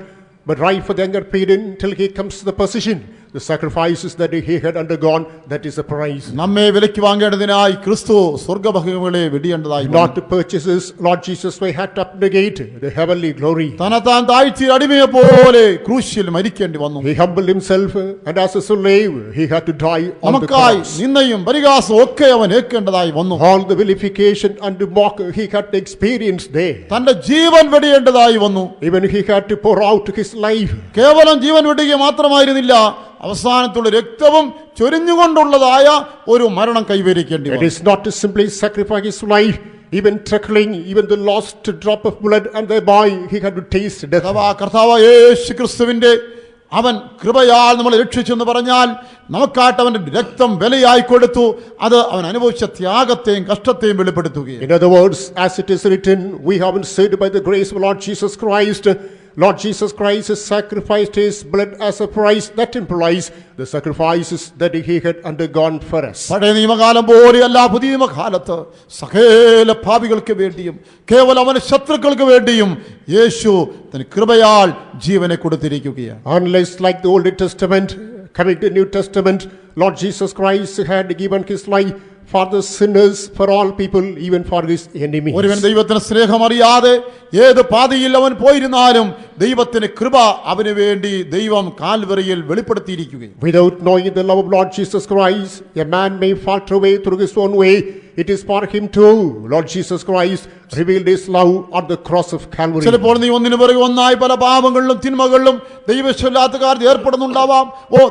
S2: but right for the younger period until he comes to the position. The sacrifices that he had undergone, that is a price.
S1: നമ്മെ വിലയ്ക്ക് വാങ്ങേണ്ടതിനായി ക്രിസ്തു സ്വർഗ്ഗഭോഗങ്ങളെ വെടിയേണ്ടതായി.
S2: Not to purchase us, Lord Jesus, we had to abnegate the heavenly glory.
S1: തന്നെത്താൻ താഴ്ത്തി അടിമയെ പോലെ ക്രൂശിൽ മരിക്കേണ്ടി വന്നു.
S2: He humbled himself and as a slave he had to die on the
S1: നമുക്കായി
S2: cross.
S1: നിന്ദയും പരിഹാസവും ഒക്കെ അവൻ ഏൽക്കേണ്ടതായി വന്നു.
S2: All the vilification and the mock he had to experience there.
S1: തന്റെ ജീവൻ വെടിയേണ്ടതായി വന്നു.
S2: Even he had to pour out his life.
S1: കേവലം ജീവൻ വെടിയുക മാത്രമായിരുന്നില്ല, അവസാനത്തുള്ള രക്തവും ചൊരിഞ്ഞുകൊണ്ടുള്ളതായ ഒരു മരണം കൈവരിക്കേണ്ടി
S2: It
S1: വന്നു.
S2: is not to simply sacrifice his life, even trickling, even the last drop of blood, and thereby he had to taste death.
S1: അഥവാ കർത്താവായ യേശു ക്രിസ്തുവിന്റെ അവൻ കൃപയാൽ നമ്മളെ രക്ഷിച്ചെന്ന് പറഞ്ഞാൽ നമുക്കായിട്ട് അവന്റെ രക്തം വിലയായി കൊടുത്തു. അത് അവൻ അനുഭവിച്ച ത്യാഗത്തെയും കഷ്ടത്തെയും വെളിപ്പെടുത്തുകയാണ്.
S2: In other words, as it is written, we have been saved by the grace of Lord Jesus Christ. Lord Jesus Christ has sacrificed his blood as a price. That implies the sacrifices that he had undergone for us.
S1: പഴയ നിയമകാലം പോലെയല്ല, പുതിയ നിയമകാലത്ത് സകല പാപികൾക്ക് വേണ്ടിയും കേവലം അവന്റെ ശത്രുക്കൾക്ക് വേണ്ടിയും യേശു തന്റെ കൃപയാൽ ജീവനെ കൊടുത്തിരിക്കുകയാണ്.
S2: Unless like the Old Testament, coming to the New Testament, Lord Jesus Christ had given his life for the sinners, for all people, even for his enemies.
S1: ഒരുവൻ ദൈവത്തിന്റെ സ്നേഹം അറിയാതെ ഏത് പാതയിൽ അവൻ പോയിരുന്നാലും ദൈവത്തിന്റെ കൃപ അവന് വേണ്ടി ദൈവം കാൽവറിയിൽ വെളിപ്പെടുത്തിയിരിക്കുകയും.
S2: Without knowing the love of Lord Jesus Christ, a man may falter away through his own way. It is for him too, Lord Jesus Christ revealed his love on the cross of Calvary.
S1: ചിലപ്പോൾ നീ ഒന്നിനു പിറകെ ഒന്നായി പല പാപങ്ങളിലും തിന്മകളിലും ദൈവമില്ലാത്ത കാര്യത്തിൽ ഏർപ്പെടുന്നുണ്ടാവാം.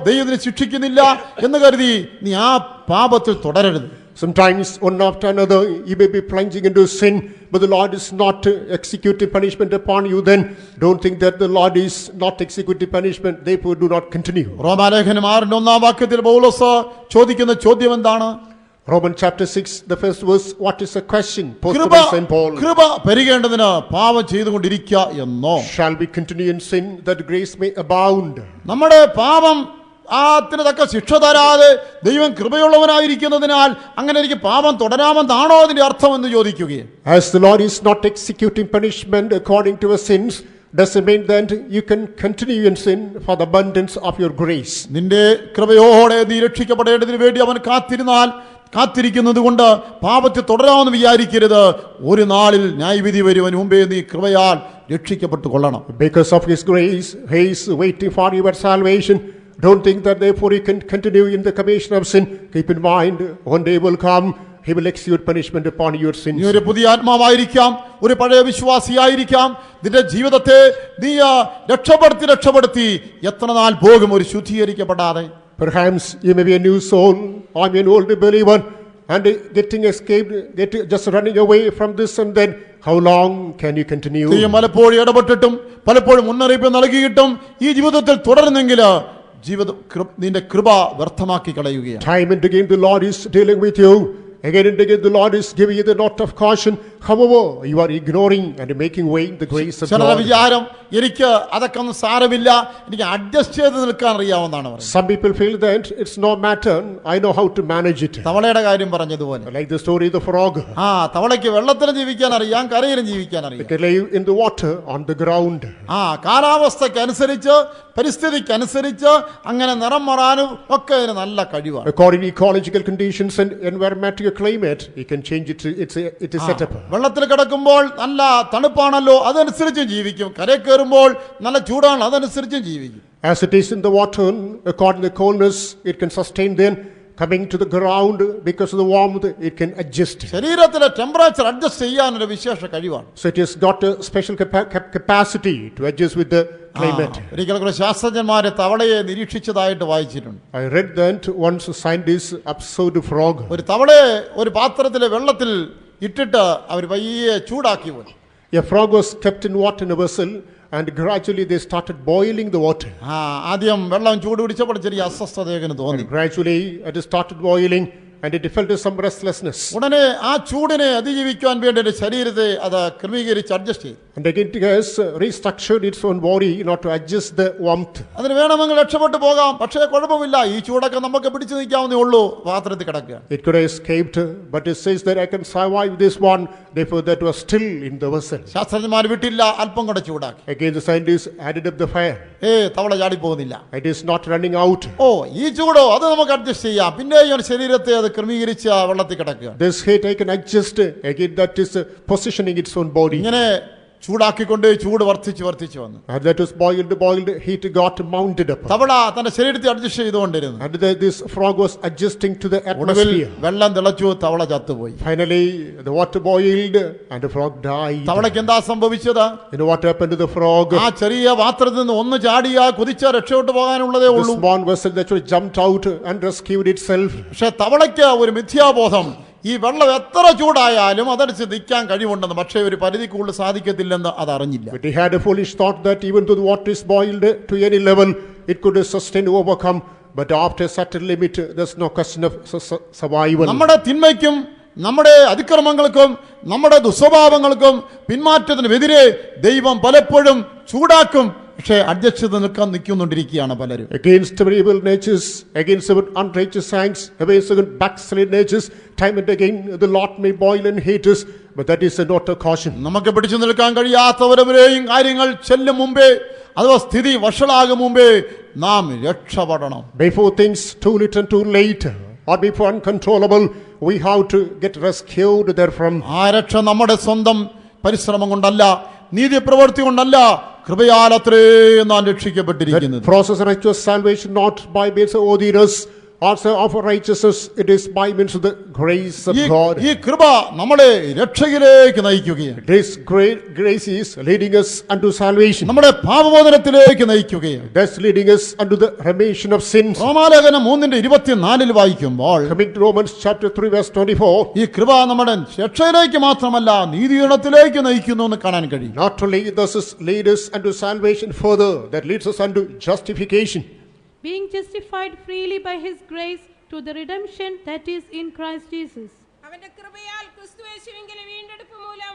S1: ദൈവത്തിനെ ശിക്ഷിക്കുന്നില്ല എന്ന് കരുതി നീ ആ പാപത്തിൽ തുടരരുത്.
S2: Sometimes one after another you may be plunging into sin, but the Lord is not executing punishment upon you. Then don't think that the Lord is not executing punishment, therefore do not continue.
S1: റോമാലേഖനം 6:1 വാക്യത്തിൽ പൗലോസ് ചോദിക്കുന്ന ചോദ്യം എന്താണ്?
S2: Romans chapter 6, the first verse, what is the question posed
S1: കൃപ
S2: by Saint Paul?
S1: കൃപ പെരുകേണ്ടതിന് പാപം ചെയ്തുകൊണ്ടിരിക്കുക എന്നോ?
S2: Shall we continue in sin that grace may abound?
S1: നമ്മുടെ പാപം അതിന് തക്ക ശിക്ഷ തരാതെ ദൈവം കൃപയുള്ളവനായിരിക്കുന്നതിനാൽ അങ്ങനെ എനിക്ക് പാപം തുടരാമെന്നാണോ അതിന്റെ അർത്ഥം എന്ന് ചോദിക്കുകയാണ്.
S2: As the Lord is not executing punishment according to our sins, doesn't mean that you can continue in sin for the abundance of your grace.
S1: നിന്റെ കൃപയോടെ നീ രക്ഷിക്കപ്പെടേണ്ടതിന് വേണ്ടി അവൻ കാത്തിരിക്കുന്നത് കൊണ്ട് പാപത്തെ തുടരാമെന്ന് വിചാരിക്കരുത്. ഒരു നാളിൽ ന്യായവിധി വരുവന് മുമ്പേ നീ കൃപയാൽ രക്ഷിക്കപ്പെട്ടു കൊള്ളണം.
S2: Because of his grace, he is waiting for your salvation. Don't think that therefore you can continue in the commission of sin. Keep in mind, one day will come, he will execute punishment upon your sins.
S1: നീ ഒരു പുതിയ ആത്മാവായിരിക്കാം, ഒരു പഴയ വിശ്വാസിയായിരിക്കാം. നിന്റെ ജീവിതത്തെ നീ രക്ഷപ്പെടുത്തി എത്ര നാൾ പോകും ഒരു ശുദ്ധീകരിക്കപ്പെടാതെ?
S2: Perhaps you may be a new soul, or an old believer, and getting escaped, just running away from this and then. How long can you continue?
S1: നീ പലപ്പോഴും ഇടപെട്ടിട്ടും പലപ്പോഴും മുന്നറിയിപ്പ് നൽകിയിട്ടും ഈ ജീവിതത്തിൽ തുടരുന്നെങ്കിൽ നിന്റെ കൃപ വ്യർത്ഥമാക്കി കളയുകയാണ്.
S2: Time and again the Lord is dealing with you. Again and again the Lord is giving you the note of caution. However, you are ignoring and making way in the grace of
S1: ചിലരുടെ
S2: God.
S1: വിചാരം എനിക്ക് അതൊക്കെ ഒന്നും സാരമില്ല, എനിക്ക് adjust ചെയ്ത് നിൽക്കാൻ അറിയാവുന്നതാണ് പറയുന്നത്.
S2: Some people feel that it's no matter, I know how to manage it.
S1: തവളയുടെ കാര്യം പറഞ്ഞതുപോലെ
S2: Like the story of the frog.
S1: തവളയ്ക്ക് വെള്ളത്തിലും ജീവിക്കാൻ അറിയാം, കരയിലും ജീവിക്കാൻ
S2: It
S1: അറിയാം.
S2: can live in the water, on the ground.
S1: കാലാവസ്ഥക്കനുസരിച്ച് പരിസ്ഥിതിക്കനുസരിച്ച് അങ്ങനെ നിറം മാറാനും ഒക്കെ ഇതിന് നല്ല കഴിവാണ്.
S2: According to ecological conditions and environmental climate, it can change it is set up.
S1: വെള്ളത്തിൽ കിടക്കുമ്പോൾ നല്ല തണുപ്പാണല്ലോ, അതനുസരിച്ചും ജീവിക്കും. കരയിൽ കയറുമ്പോൾ നല്ല ചൂടാണ്, അതനുസരിച്ചും ജീവിക്കും.
S2: As it is in the water, according to the coldness, it can sustain. Then coming to the ground, because of the warmth, it can adjust.
S1: ശരീരത്തിലെ ടെമ്പറേച്ചർ അഡ്ജസ്റ്റ് ചെയ്യാനൊരു വിശേഷ കഴിവാണ്.
S2: So it has got a special capacity to adjust with the climate.
S1: ഒരിക്കൽ കുറെ ശാസ്ത്രജ്ഞന്മാരെ തവളയെ നിരീക്ഷിച്ചതായിട്ട് വായിച്ചിട്ടുണ്ട്.
S2: I read that once scientists observed a frog.
S1: ഒരു തവളയെ ഒരു പാത്രത്തിലെ വെള്ളത്തിൽ ഇട്ടിട്ട് അവർ പയ്യെ ചൂടാക്കി പോയി.
S2: A frog was kept in water in a vessel, and gradually they started boiling the water.
S1: ആദ്യം വെള്ളം ചൂട് പിടിച്ചപ്പോൾ ചെറിയ അസ്വസ്ഥതയൊക്കെ തോന്നി.
S2: Gradually it started boiling, and it felt some restlessness.
S1: ഉടനെ ആ ചൂടിനെ അതിജീവിക്കാൻ വേണ്ടി ശരീരത്തെ അത് ക്രമീകരിച്ച് അഡ്ജസ്റ്റ് ചെയ്തു.
S2: And again it has restructured its own body in order to adjust the warmth.
S1: അതിന് വേണമെങ്കിൽ രക്ഷപ്പെട്ടു പോകാം, പക്ഷേ കുഴപ്പമില്ല, ഈ ചൂടൊക്കെ നമുക്ക് പിടിച്ചു നിൽക്കാവുന്നേ ഉള്ളൂ, പാത്രത്തിൽ കിടക്കുക.
S2: It could have escaped, but it says that I can survive this one. Therefore that was still in the vessel.
S1: ശാസ്ത്രജ്ഞന്മാർ വിട്ടില്ല, അല്പം കൂടെ ചൂടാക്കി.
S2: Again the scientists added up the fire.
S1: തവള ചാടി പോകുന്നില്ല.
S2: It is not running out.
S1: ഈ ചൂടോ അത് നമുക്ക് അഡ്ജസ്റ്റ് ചെയ്യാം. പിന്നെ ഈ ശരീരത്തെ അത് ക്രമീകരിച്ച് വെള്ളത്തിൽ കിടക്കുക.
S2: This heat I can adjust. Again that is positioning its own body.
S1: ഇങ്ങനെ ചൂടാക്കിക്കൊണ്ട് ചൂട് വർദ്ധിച്ചു വന്നു.
S2: And that was boiled, heat got mounted up.
S1: തവള തന്റെ ശരീരത്തെ അഡ്ജസ്റ്റ് ചെയ്തുകൊണ്ടിരുന്നു.
S2: And this frog was adjusting to the
S1: ഒടുവിൽ
S2: atmosphere.
S1: വെള്ളം തിളച്ചു, തവള ചത്തുപോയി.
S2: Finally the water boiled and the frog died.
S1: തവളയ്ക്ക് എന്താ സംഭവിച്ചത്?
S2: You know what happened to the frog?
S1: ആ ചെറിയ പാത്രത്തിൽ നിന്ന് ഒന്ന് ചാടിയാ കുതിച്ച രക്ഷപ്പെട്ടു പോകാനുള്ളതേ
S2: The
S1: ഉള്ളൂ.
S2: small vessel that jumped out and rescued itself.
S1: പക്ഷെ തവളയ്ക്ക് ഒരു മിഥ്യാബോധം, ഈ വെള്ളം എത്ര ചൂടായാലും അതനുസരിച്ച് നിൽക്കാൻ കഴിവുണ്ടെന്ന്, പക്ഷേ ഒരു പരിധി കൂടുതൽ സാധിക്കത്തില്ലെന്ന് അത് അറിഞ്ഞില്ല.
S2: But he had a foolish thought that even though the water is boiled to any level, it could sustain, overcome. But after a certain limit, there's no question of survival.
S1: നമ്മുടെ തിന്മയ്ക്കും നമ്മുടെ അതിക്രമങ്ങൾക്കും നമ്മുടെ ദുസ്വഭാവങ്ങൾക്കും പിന്മാറ്റത്തിനുമെതിരെ ദൈവം പലപ്പോഴും ചൂടാക്കും, പക്ഷേ അഡ്ജസ്റ്റ് ചെയ്ത് നിൽക്കുന്നുണ്ടിരിക്കുകയാണ് പലരും.
S2: Against our evil natures, against our unrighteous acts, against our backslid natures, time and again the Lord may boil and hate us, but that is not a caution.
S1: നമുക്ക് പിടിച്ചു നിൽക്കാൻ കഴിയാത്തവരെയും കാര്യങ്ങൾ ചെല്ലും മുമ്പേ, അഥവാ സ്ഥിതി വഷളാകും മുമ്പേ നാം രക്ഷപ്പെടണം.
S2: Before things too little and too late, or before uncontrollable, we have to get rescued therefrom.
S1: ആ രക്ഷ നമ്മുടെ സ്വന്തം പരിശ്രമം കൊണ്ടല്ല, നീതിപ്രവൃത്തി കൊണ്ടല്ല, കൃപയാലത്രേ നാം രക്ഷിക്കപ്പെട്ടിരിക്കുന്നത്.
S2: That process of righteous salvation not by means of worthiness, also of righteousness, it is by means of the grace of God.
S1: ഈ കൃപ നമ്മളെ രക്ഷയിലേക്ക് നയിക്കുകയാണ്.
S2: This great grace is leading us unto salvation.
S1: നമ്മുടെ പാപമോചനത്തിലേക്ക് നയിക്കുകയാണ്.
S2: That's leading us unto the remission of sins.
S1: റോമാലേഖനം 3:24 വായിക്കുമ്പോൾ
S2: Coming to Romans chapter 3 verse 24.
S1: ഈ കൃപ നമ്മുടെ രക്ഷയിലേക്ക് മാത്രമല്ല നീതീകരണത്തിലേക്ക് നയിക്കുന്നു എന്ന് കാണാൻ കഴിയും.
S2: Not only does this lead us unto salvation, further that leads us unto justification.
S3: Being justified freely by his grace to the redemption that is in Christ Jesus.
S4: അവന്റെ കൃപയാൽ ക്രിസ്തുയേശുവിങ്കലെ വീണ്ടെടുപ്പ് മൂലം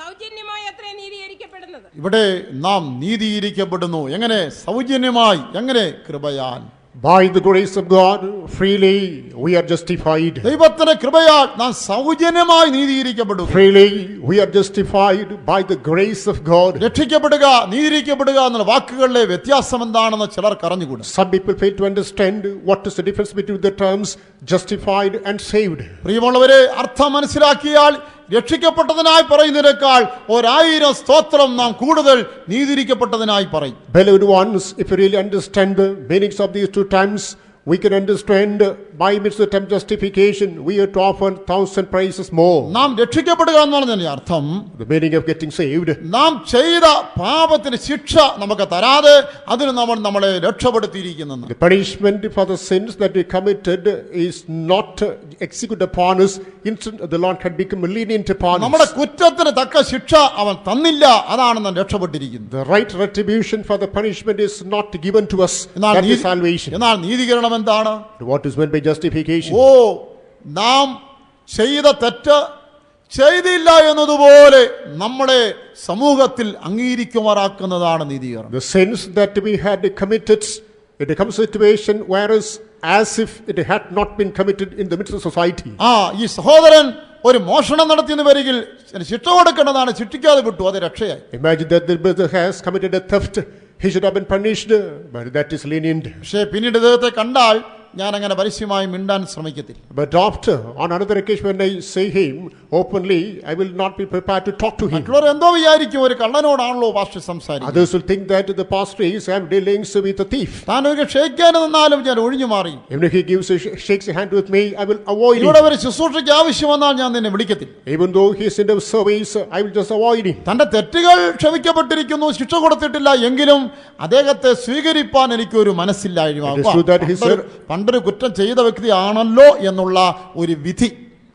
S4: സൗജന്യമായി അത്രേ നീതീകരിക്കപ്പെടുന്നത്.
S1: ഇവിടെ നാം നീതീകരിക്കപ്പെടുന്നു. എങ്ങനെ? സൗജന്യമായി. എങ്ങനെ? കൃപയാൽ.
S2: By the grace of God, freely we are justified.
S1: ദൈവത്തിന്റെ കൃപയാൽ നാം സൗജന്യമായി നീതീകരിക്കപ്പെടുക.
S2: Freely we are justified by the grace of God.
S1: രക്ഷിക്കപ്പെടുക, നീതീകരിക്കപ്പെടുക എന്നുള്ള വാക്കുകളിലെ വ്യത്യാസം എന്താണെന്ന് ചിലർക്ക് അറിഞ്ഞുകൂടാ.
S2: Some people fail to understand what is the difference between the terms justified and saved.
S1: പ്രിയമുള്ളവരെ, അർത്ഥം മനസ്സിലാക്കിയാൽ രക്ഷിക്കപ്പെട്ടതിനായി പറയുന്നതിനേക്കാൾ 1000 സ്തോത്രം നാം കൂടുതൽ നീതീകരിക്കപ്പെട്ടതിനായി പറയും.
S2: Beloved ones, if you really understand the meanings of these two terms, we can understand by means of the term justification, we have to offer 1,000 praises more.
S1: നാം രക്ഷിക്കപ്പെടുക എന്ന് പറഞ്ഞതിന്റെ അർത്ഥം
S2: The meaning of getting saved.
S1: നാം ചെയ്ത പാപത്തിന് ശിക്ഷ നമുക്ക് തരാതെ അതിന് നമ്മളെ രക്ഷപ്പെടുത്തിയിരിക്കുന്നു.
S2: The punishment for the sins that we committed is not executed upon us. Instead, the Lord had become lenient upon
S1: നമ്മുടെ
S2: us.
S1: കുറ്റത്തിന് തക്ക ശിക്ഷ അവൻ തന്നില്ല, അതാണ് നാം രക്ഷപ്പെട്ടിരിക്കുന്നത്.
S2: The right retribution for the punishment is not given to us. That is salvation.
S1: എന്നാൽ നീതീകരണം എന്താണ്?
S2: What is meant by justification?
S1: നാം ചെയ്ത തെറ്റ് ചെയ്തില്ല എന്നതുപോലെ നമ്മളെ സമൂഹത്തിൽ അംഗീകരിക്കുമാറാക്കുന്നതാണ് നീതീകരണം.
S2: The sins that we had committed, it becomes a situation whereas as if it had not been committed in the midst of society.
S1: ഈ സഹോദരൻ ഒരു മോഷണം നടത്തിയെന്ന് വരികിൽ ശിക്ഷ കൊടുക്കേണ്ടതാണ്, ശിക്ഷിക്കാതെ വിട്ടു, അത് രക്ഷയായി.
S2: Imagine that the brother has committed a theft. He should have been punished, but that is lenient.
S1: പക്ഷേ പിന്നീട് ഇദ്ദേഹത്തെ കണ്ടാൽ ഞാൻ അങ്ങനെ പരസ്യമായി മിണ്ടാൻ ശ്രമിക്കത്തില്ല.
S2: But after, on another occasion when I see him openly, I will not be prepared to talk to him.
S1: മറ്റുള്ളവർ എന്തോ വിചാരിക്കും, ഒരു കള്ളനോടാണല്ലോ പാസ്റ്റർ സംസാരിക്കുന്നത്.
S2: Others will think that the pastor is having dealings with a thief.
S1: താൻ ഒരു ക്ഷയിക്കാൻ നിന്നാലും ഞാൻ ഒഴിഞ്ഞു മാറി.
S2: Even if he shakes a hand with me, I will avoid him.
S1: ഇവിടെ ഒരു ശുശ്രൂഷയ്ക്ക് ആവശ്യം വന്നാൽ ഞാൻ നിന്നെ വിളിക്കത്തില്ല.
S2: Even though he is in the service, I will just avoid him.
S1: തന്റെ തെറ്റുകൾ ക്ഷമിക്കപ്പെട്ടിരിക്കുന്നു, ശിക്ഷ കൊടുത്തിട്ടില്ല എങ്കിലും അദ്ദേഹത്തെ സ്വീകരിപ്പാൻ എനിക്കൊരു മനസ്സില്ലായ്മ. പണ്ടൊരു കുറ്റം ചെയ്ത വ്യക്തിയാണല്ലോ എന്നുള്ള ഒരു വിധി.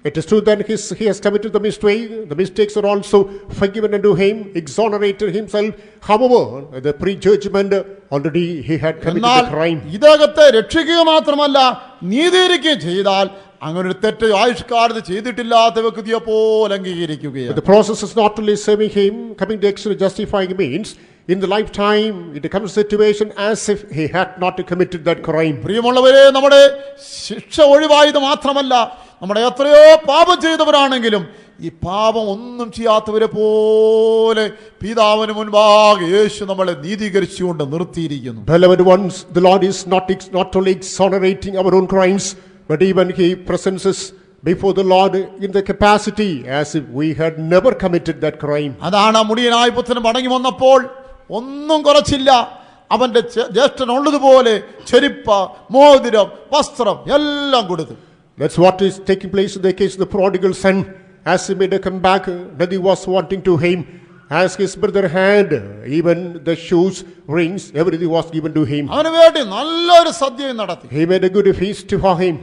S2: It is true that he has committed the mistake. The mistakes are also forgiven unto him, exonerated himself. However, the prejudgment already he had committed the crime.
S1: ഇദ്ദേഹത്തെ രക്ഷിക്കുക മാത്രമല്ല നീതീകരിക്കുകയും ചെയ്താൽ അങ്ങനെ ഒരു തെറ്റ് ആയുഷ്കാലത്ത് ചെയ്തിട്ടില്ലാത്ത വ്യക്തിയെ പോലെ അംഗീകരിക്കുകയാണ്.
S2: The process is not only saving him, coming to extra justifying means in the lifetime it becomes a situation as if he had not committed that crime.
S1: പ്രിയമുള്ളവരെ, നമ്മുടെ ശിക്ഷ ഒഴിവായത് മാത്രമല്ല, നമ്മുടെ എത്രയോ പാപം ചെയ്തവരാണെങ്കിലും ഈ പാപം ഒന്നും ചെയ്യാത്തവരെ പോലെ പിതാവിന് മുൻപാകെ യേശു നമ്മളെ നീതീകരിച്ചുകൊണ്ട് നിർത്തിയിരിക്കുന്നു.
S2: Beloved ones, the Lord is not only exonerating our own crimes, but even he presents us before the Lord in the capacity as if we had never committed that crime.
S1: അതാണ് മുടിയനായ പുത്രൻ മടങ്ങി വന്നപ്പോൾ ഒന്നും കുറച്ചില്ല. അവന്റെ ജ്യേഷ്ഠൻ ഉള്ളതുപോലെ ചെരുപ്പ്, മോതിരം, വസ്ത്രം എല്ലാം കൊടുത്തു.
S2: That's what is taking place in the case of the prodigal son. As he made a comeback, that he was wanting to him. As his brother had, even the shoes, rings, everything was given to him.
S1: അവന് വേണ്ടി നല്ലൊരു സദ്യയും നടത്തി.
S2: He made a good feast for him.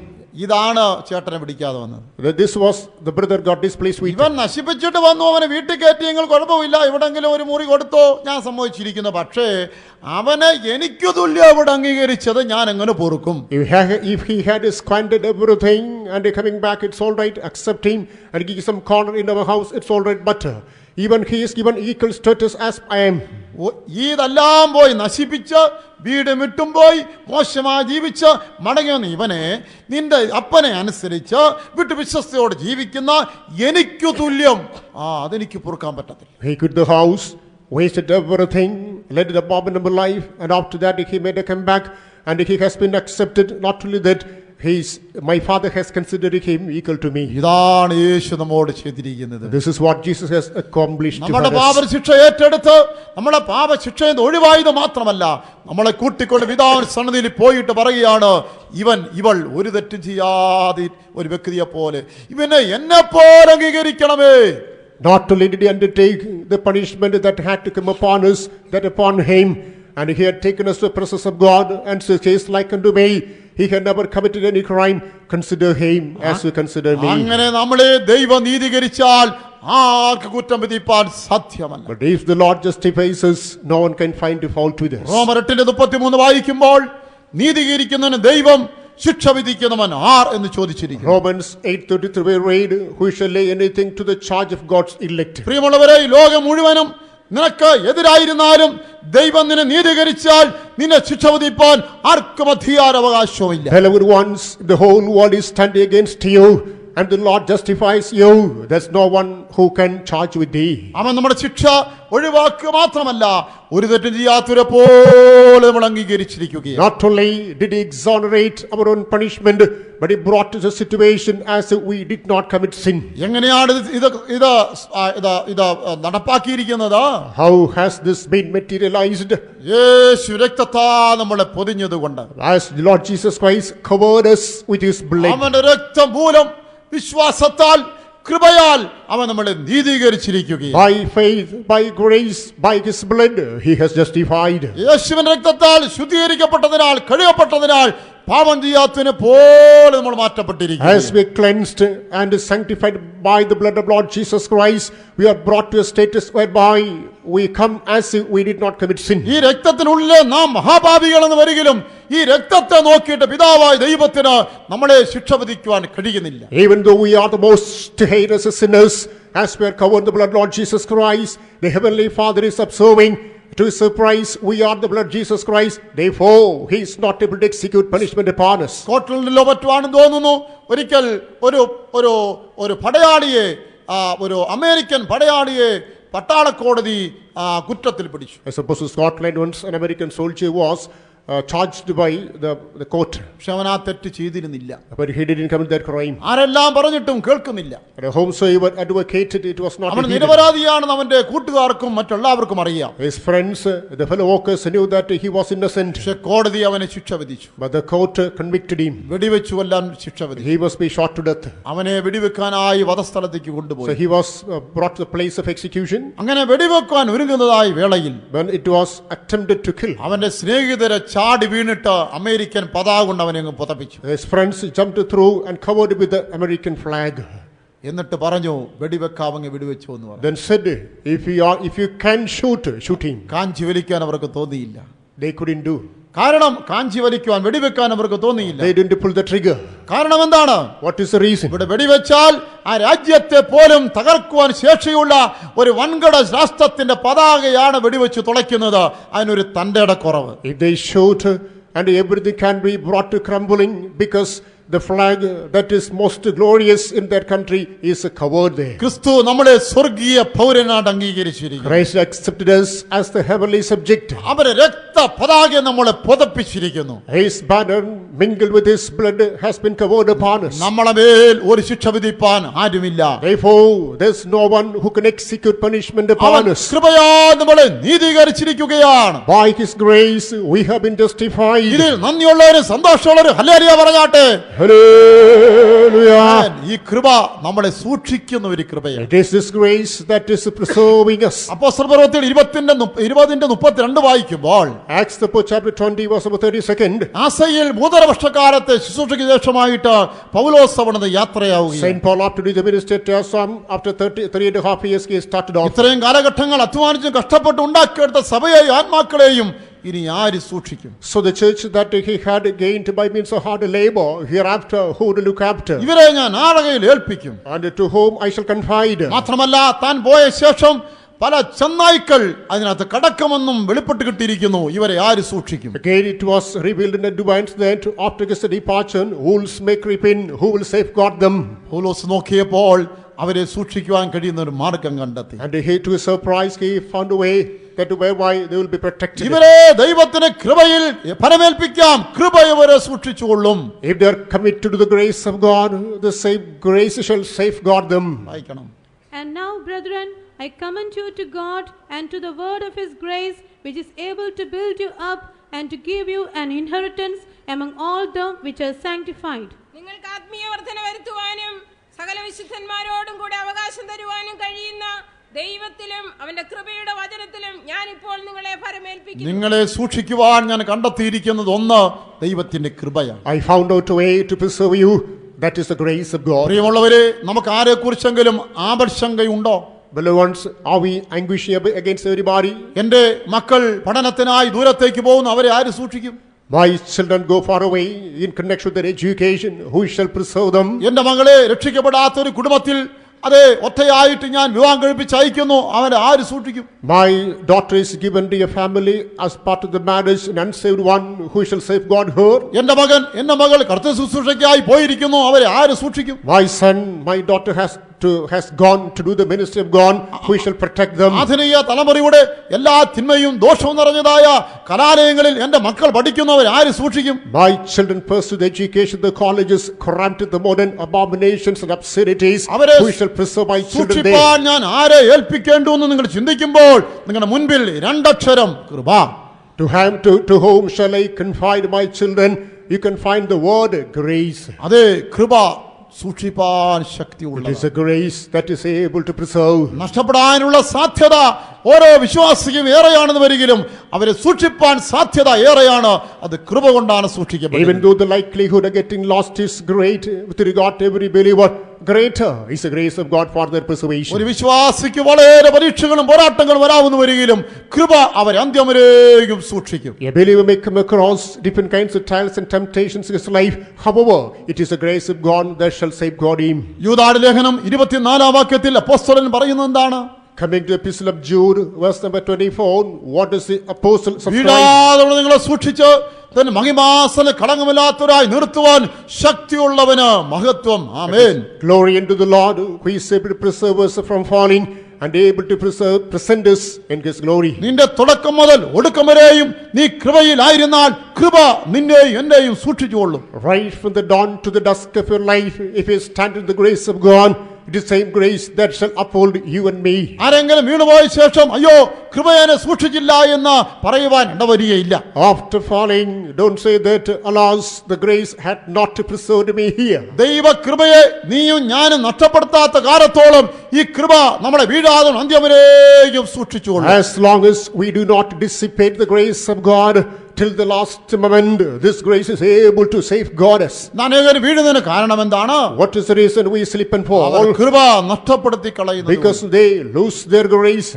S1: ഇതാണ് ചേട്ടനെ പിടിക്കാതെ വന്നത്.
S2: This was the brother got displeased with.
S1: ഇവൻ നശിപ്പിച്ചിട്ട് വന്നു, അവനെ വീട്ടിൽ കയറ്റിയെങ്കിൽ കുഴപ്പമില്ല, എവിടെങ്കിലും ഒരു മുറി കൊടുത്തോ, ഞാൻ സമ്മതിച്ചിരിക്കുന്നു. പക്ഷേ അവനെ എനിക്ക് തുല്യം അവിടെ അംഗീകരിച്ചത് ഞാൻ എങ്ങനെ പൊറുക്കും?
S2: If he had squandered everything and coming back, it's all right, accept him and give some corner in our house, it's all right, but even he is given equal status as I am.
S1: ഇതെല്ലാം പോയി നശിപ്പിച്ച് വീട് മിട്ടും പോയി മോശമായി ജീവിച്ച് മടങ്ങി വന്ന ഇവനെ നിന്റെ അപ്പനെ അനുസരിച്ച് വിട്ടു വിശ്വസ്തയോടെ ജീവിക്കുന്ന എനിക്ക് തുല്യം അതെനിക്ക് പൊറുക്കാൻ പറ്റത്തില്ല.
S2: He quit the house, wasted everything, led an abominable life, and after that he made a comeback and he has been accepted. Not only that, my father has considered him equal to me.
S1: ഇതാണ് യേശു നമ്മോട് ചെയ്തിരിക്കുന്നത്.
S2: This is what Jesus has accomplished.
S1: നമ്മുടെ പാപശിക്ഷ ഏറ്റെടുത്ത് നമ്മുടെ പാപശിക്ഷയിൽ നിന്ന് ഒഴിവായത് മാത്രമല്ല, നമ്മളെ കൂട്ടിക്കൊണ്ട് പിതാവിന്റെ സന്നിധിയിൽ പോയിട്ട് പറയുകയാണ്, ഇവൾ ഒരു തെറ്റും ചെയ്യാതെ ഒരു വ്യക്തിയെ പോലെ ഇവനെ എന്നെ പോലെ അംഗീകരിക്കണമേ.
S2: Not only did he undertake the punishment that had to come upon us, that upon him, and he had taken us to the presence of God and says, like unto me, he had never committed any crime, consider him as you consider me.
S1: അങ്ങനെ നമ്മളെ ദൈവം നീതീകരിച്ചാൽ ആർക്ക് കുറ്റം വിധിപ്പാൻ സാധ്യമല്ല.
S2: But if the Lord justifies us, no one can find fault with us.
S1: റോമർ 8:33 വായിക്കുമ്പോൾ നീതീകരിക്കുന്നവന് ദൈവം ശിക്ഷ വിധിക്കുന്നവൻ R എന്ന് ചോദിച്ചിരിക്കുന്നു.
S2: Romans 8:33 we read, who shall lay anything to the charge of God's elect?
S1: പ്രിയമുള്ളവരെ, ഈ ലോകം മുഴുവനും നിനക്ക് എതിരായിരുന്നാലും ദൈവം നിന്നെ നീതീകരിച്ചാൽ നിന്നെ ശിക്ഷ വിധിപ്പാൻ ആർക്കും അധികാരാവകാശവുമില്ല.
S2: Beloved ones, the whole world is standing against you and the Lord justifies you. There's no one who can charge with thee.
S1: അവൻ നമ്മുടെ ശിക്ഷ ഒഴിവാക്കുക മാത്രമല്ല, ഒരു തെറ്റും ചെയ്യാത്തവരെ പോലെ നമ്മൾ അംഗീകരിച്ചിരിക്കുകയാണ്.
S2: Not only did he exonerate our own punishment, but he brought us a situation as if we did not commit sin.
S1: എങ്ങനെയാണ് ഇത് നടപ്പാക്കിയിരിക്കുന്നത്?
S2: How has this been materialized?
S1: യേശു രക്തത്താൽ നമ്മളെ പൊതിഞ്ഞതുകൊണ്ട്,
S2: as the Lord Jesus Christ covered us with his blood.
S1: അവന്റെ രക്തം മൂലം വിശ്വാസത്താൽ കൃപയാൽ അവൻ നമ്മളെ നീതീകരിച്ചിരിക്കുകയാണ്.
S2: By faith, by grace, by his blood he has justified.
S1: യേശുവിന്റെ രക്തത്താൽ ശുദ്ധീകരിക്കപ്പെട്ടതിനാൽ, കഴുകപ്പെട്ടതിനാൽ പാപം ചെയ്യാത്തതിനെ പോലെ നമ്മൾ
S2: As
S1: മാറ്റപ്പെട്ടിരിക്കുന്നു.
S2: we are cleansed and sanctified by the blood of Lord Jesus Christ, we are brought to a status whereby we come as if we did not commit sin.
S1: ഈ രക്തത്തിനുള്ളിൽ നാം മഹാപാപികളെന്ന് വരികിലും ഈ രക്തത്തെ നോക്കിയിട്ട് പിതാവായ ദൈവത്തിന് നമ്മളെ ശിക്ഷ വിധിക്കുവാൻ കഴിയുന്നില്ല.
S2: Even though we are the most heinous sinners, as we are covered in the blood of Lord Jesus Christ, the Heavenly Father is observing. To his surprise, we are the blood of Jesus Christ. Therefore, he is not able to execute punishment upon us.
S1: സ്കോട്ട്ലൻഡിലോ മറ്റുമാണെന്ന് തോന്നുന്നു. ഒരിക്കൽ ഒരു ഒരു ഒരു പടയാളിയെ ഒരു American പടയാളിയെ പട്ടാള കോടതി കുറ്റത്തിൽ പിടിച്ചു.
S2: I suppose in Scotland once an American soldier was charged by the court,
S1: പക്ഷെ അവൻ ആ തെറ്റ് ചെയ്തിരുന്നില്ല.
S2: but he didn't commit that crime.
S1: ആരെല്ലാം പറഞ്ഞിട്ടും കേൾക്കുന്നില്ല.
S2: And whomsoever advocated, it was not
S1: അവൻ
S2: heeded.
S1: നിരപരാധിയാണെന്ന് അവന്റെ കൂട്ടുകാർക്കും മറ്റെല്ലാവർക്കും അറിയാം.
S2: His friends, the fellow workers, knew that he was innocent,
S1: പക്ഷെ കോടതി അവനെ ശിക്ഷ വിധിച്ചു.
S2: but the court convicted him.
S1: വെടിവെച്ചു കൊല്ലാൻ ശിക്ഷ വിധിച്ചു.
S2: He must be shot to death.
S1: അവനെ വെടിവെക്കാനായി വധസ്ഥലത്തേക്ക്
S2: So
S1: കൊണ്ടുപോയി.
S2: he was brought to the place of execution.
S1: അങ്ങനെ വെടിവെക്കാൻ ഒരുങ്ങുന്നതായി വേളയിൽ
S2: When it was attempted to kill,
S1: അവന്റെ സ്നേഹിതരെ ചാടി വീണിട്ട് അമേരിക്കൻ പതാക കൊണ്ട് അവനെ അങ്ങ് പുതപ്പിച്ചു.
S2: his friends jumped through and covered with the American flag.
S1: എന്നിട്ട് പറഞ്ഞു വെടിവെക്കാവങ്ങ് വെടിവെച്ചു എന്ന് പറഞ്ഞു.
S2: Then said, if you can shoot him.
S1: കാഞ്ചി വലിക്കാൻ അവർക്ക് തോന്നിയില്ല.
S2: They couldn't do.
S1: കാരണം കാഞ്ചി വലിക്കുവാൻ വെടിവെക്കാൻ അവർക്ക് തോന്നിയില്ല.
S2: They didn't pull the trigger.
S1: കാരണം എന്താണ്?
S2: What is the reason?
S1: ഇവിടെ വെടിവെച്ചാൽ ആ രാജ്യത്തെ പോലും തകർക്കുവാൻ ശേഷിയുള്ള ഒരു വൻകിട രാഷ്ട്രത്തിന്റെ പതാകയാണ് വെടിവെച്ച് തുളയ്ക്കുന്നത്. അതിനൊരു തന്റെയുടെ കുറവ്.
S2: If they shoot and everything can be brought to crumbling because the flag that is most glorious in that country is covered there.
S1: ക്രിസ്തു നമ്മളെ സ്വർഗീയ പൗരനായിട്ട് അംഗീകരിച്ചിരിക്കുന്നു.
S2: Christ accepted us as the heavenly subject.
S1: അവരെ രക്ത പതാക നമ്മളെ പുതപ്പിച്ചിരിക്കുന്നു.
S2: His banner mingled with his blood has been covered upon us.
S1: നമ്മളെ മേൽ ഒരു ശിക്ഷ വിധിപ്പാൻ ആരുമില്ല.
S2: Therefore, there's no one who can execute punishment upon us.
S1: കൃപയാൽ നമ്മളെ നീതീകരിച്ചിരിക്കുകയാണ്.
S2: By his grace, we have been justified.
S1: ഇതിൽ നന്ദിയുള്ളവരും സന്തോഷമുള്ളവരും ഹല്ലേലൂയ പറഞ്ഞാട്ടെ.
S2: Hallelujah.
S1: ഈ കൃപ നമ്മളെ സൂക്ഷിക്കുന്ന ഒരു കൃപയാണ്.
S2: It is this grace that is preserving us.
S1: അപ്പോസ്തലപ്രവൃത്തികൾ 20:32 വായിക്കുമ്പോൾ
S2: Acts the chapter 20 verse number 32.
S1: ആസയിൽ 3 വർഷക്കാലത്തെ ശുശ്രൂഷയ്ക്ക് ശേഷമായിട്ട് പൗലോസ് അവിടുന്ന് യാത്രയാവുകയാണ്.
S2: Saint Paul after the ministry to some after 3.5 years he started off.
S1: ഇത്രയും കാലഘട്ടങ്ങൾ അധ്വാനിച്ചും കഷ്ടപ്പെട്ട് ഉണ്ടാക്കിയെടുത്ത സഭയെയും ആത്മാക്കളെയും ഇനി ആര് സൂക്ഷിക്കും?
S2: So the church that he had gained by means of hard labor, hereafter who would look after?
S1: ഇവരെ ഞാൻ ആളുകയിൽ ഏൽപ്പിക്കും.
S2: And to whom I shall confide.
S1: മാത്രമല്ല താൻ പോയ ശേഷം പല ചെന്നായ്ക്കൾ അതിനകത്ത് കടക്കമെന്നും വെളിപ്പെട്ട് കിട്ടിയിരിക്കുന്നു. ഇവരെ ആര് സൂക്ഷിക്കും?
S2: Again it was revealed in advance that after his departure, wolves may creep in, who will safeguard them?
S1: പൗലോസ് നോക്കിയപ്പോൾ അവരെ സൂക്ഷിക്കുവാൻ കഴിയുന്ന ഒരു മാർഗം കണ്ടെത്തി.
S2: And he, to his surprise, he found a way that whereby they will be protected.
S1: ഇവരെ ദൈവത്തിന്റെ കൃപയിൽ ഫലമേൽപ്പിക്കാം. കൃപ ഇവരെ സൂക്ഷിച്ചുകൊള്ളും.
S2: If they are committed to the grace of God, the same grace shall safeguard them.
S1: വായിക്കണം.
S3: And now, brethren, I commend you to God and to the word of his grace, which is able to build you up and to give you an inheritance among all them which are sanctified.
S4: നിങ്ങൾക്ക് ആത്മീയ വർധന വരുത്തുവാനും സകല വിശുദ്ധന്മാരോടും കൂടെ അവകാശം തരുവാനും കഴിയുന്ന ദൈവത്തിലും അവന്റെ കൃപയുടെ വചനത്തിലും ഞാൻ ഇപ്പോൾ നിങ്ങളെ ഫലമേൽപ്പിക്കുന്നു.
S1: നിങ്ങളെ സൂക്ഷിക്കുവാൻ ഞാൻ കണ്ടെത്തിയിരിക്കുന്നത് ഒന്ന് ദൈവത്തിന്റെ കൃപയാണ്.
S2: I found out a way to preserve you. That is the grace of God.
S1: പ്രിയമുള്ളവരെ, നമുക്ക് ആരെക്കുറിച്ചെങ്കിലും ആപൽശങ്കയുണ്ടോ?
S2: Beloved ones, are we anguishing against everybody?
S1: എന്റെ മക്കൾ പഠനത്തിനായി ദൂരത്തേക്ക് പോകുന്നു, അവരെ ആര് സൂക്ഷിക്കും?
S2: My children go far away in connection with their education. Who shall preserve them?
S1: എന്റെ മകളെ രക്ഷിക്കപ്പെടാത്ത ഒരു കുടുംബത്തിൽ അതെ ഒറ്റയായിട്ട് ഞാൻ വിവാഹം കഴിപ്പിച്ച് അയക്കുന്നു, അവരെ ആര് സൂക്ഷിക്കും?
S2: My daughter is given to a family as part of the marriage, an unsaved one. Who shall safeguard her?
S1: എന്റെ മകൾ കർത്തൃ ശുശ്രൂഷയ്ക്കായി പോയിരിക്കുന്നു, അവരെ ആര് സൂക്ഷിക്കും?
S2: My son, my daughter has gone to do the ministry of God. Who shall protect them?
S1: ആധുനിക തലമുറയുടെ എല്ലാ തിന്മയും ദോഷവും നിറഞ്ഞതായ കലാലയങ്ങളിൽ എന്റെ മക്കൾ പഠിക്കുന്നവർ ആര് സൂക്ഷിക്കും?
S2: My children pursue the education, the colleges corrupted the modern abominations and absurdities. Who shall preserve my children there?
S1: സൂക്ഷിപ്പാൻ ഞാൻ ആരെ ഏൽപ്പിക്കേണ്ടു എന്ന് നിങ്ങൾ ചിന്തിക്കുമ്പോൾ നിങ്ങളുടെ മുൻപിൽ രണ്ടക്ഷരം കൃപ.
S2: To whom shall I confide my children? You can find the word grace.
S1: അതെ, കൃപ സൂക്ഷിപ്പാൻ
S2: It
S1: ശക്തിയുള്ളത്.
S2: is a grace that is able to preserve.
S1: നഷ്ടപ്പെടാനുള്ള സാധ്യത ഓരോ വിശ്വാസിക്കും ഏറെയാണെന്ന് വരികിലും അവരെ സൂക്ഷിപ്പാൻ സാധ്യത ഏറെയാണ്. അത് കൃപ കൊണ്ടാണ്
S2: Even
S1: സൂക്ഷിക്കപ്പെടുന്നത്.
S2: though the likelihood of getting lost is great with regard to every believer, greater is the grace of God for their
S1: ഒരു
S2: preservation.
S1: വിശ്വാസിക്ക് വളരെ പരീക്ഷകളും പോരാട്ടങ്ങളും വരാവുന്ന വരികിലും കൃപ അവരെ അന്ത്യം വരെയും സൂക്ഷിക്കും.
S2: A believer may come across different kinds of trials and temptations in his life. However, it is the grace of God that shall safeguard him.
S1: യൂദായുടെ ലേഖനം 24 വാക്യത്തിൽ അപ്പോസ്തലൻ പറയുന്നത് എന്താണ്?
S2: Coming to the epistle of Jude, verse number 24, what does the apostle subscribe?
S1: വീഴാതെ നിങ്ങളെ സൂക്ഷിച്ച് തന്നെ മഹിമാസന കളങ്കമില്ലാത്തവരായി നിർത്തുവാൻ ശക്തിയുള്ളവന് മഹത്വം. ആമേൻ.
S2: Glory unto the Lord, who is able to preserve us from falling and able to present us in his glory.
S1: നിന്റെ തുടക്കം മുതൽ ഒടുക്കം വരെയും നീ കൃപയിലായിരുന്നാൽ കൃപ നിന്നെയും എന്നെയും സൂക്ഷിച്ചുകൊള്ളും.
S2: Right from the dawn to the dusk of your life, if you stand in the grace of God, it is the same grace that shall uphold you and me.
S1: ആരെങ്കിലും വീണുപോയ ശേഷം അയ്യോ കൃപയെ സൂക്ഷിച്ചില്ല എന്ന് പറയുവാൻ ഇടവരികയില്ല.
S2: After falling, don't say that, alas, the grace had not preserved me here.
S1: ദൈവ കൃപയെ നീയും ഞാനും നഷ്ടപ്പെടുത്താത്ത കാലത്തോളം ഈ കൃപ നമ്മളെ വീഴാതെ അന്ത്യം വരെയും സൂക്ഷിച്ചുകൊള്ളും.
S2: As long as we do not dissipate the grace of God till the last moment, this grace is able to safeguard us.
S1: അനേകർ വീഴുന്നതിന് കാരണം എന്താണ്?
S2: What is the reason we slip and
S1: our
S2: fall?
S1: കൃപ നഷ്ടപ്പെടുത്തി കളയുന്നു.
S2: Because they lose their grace.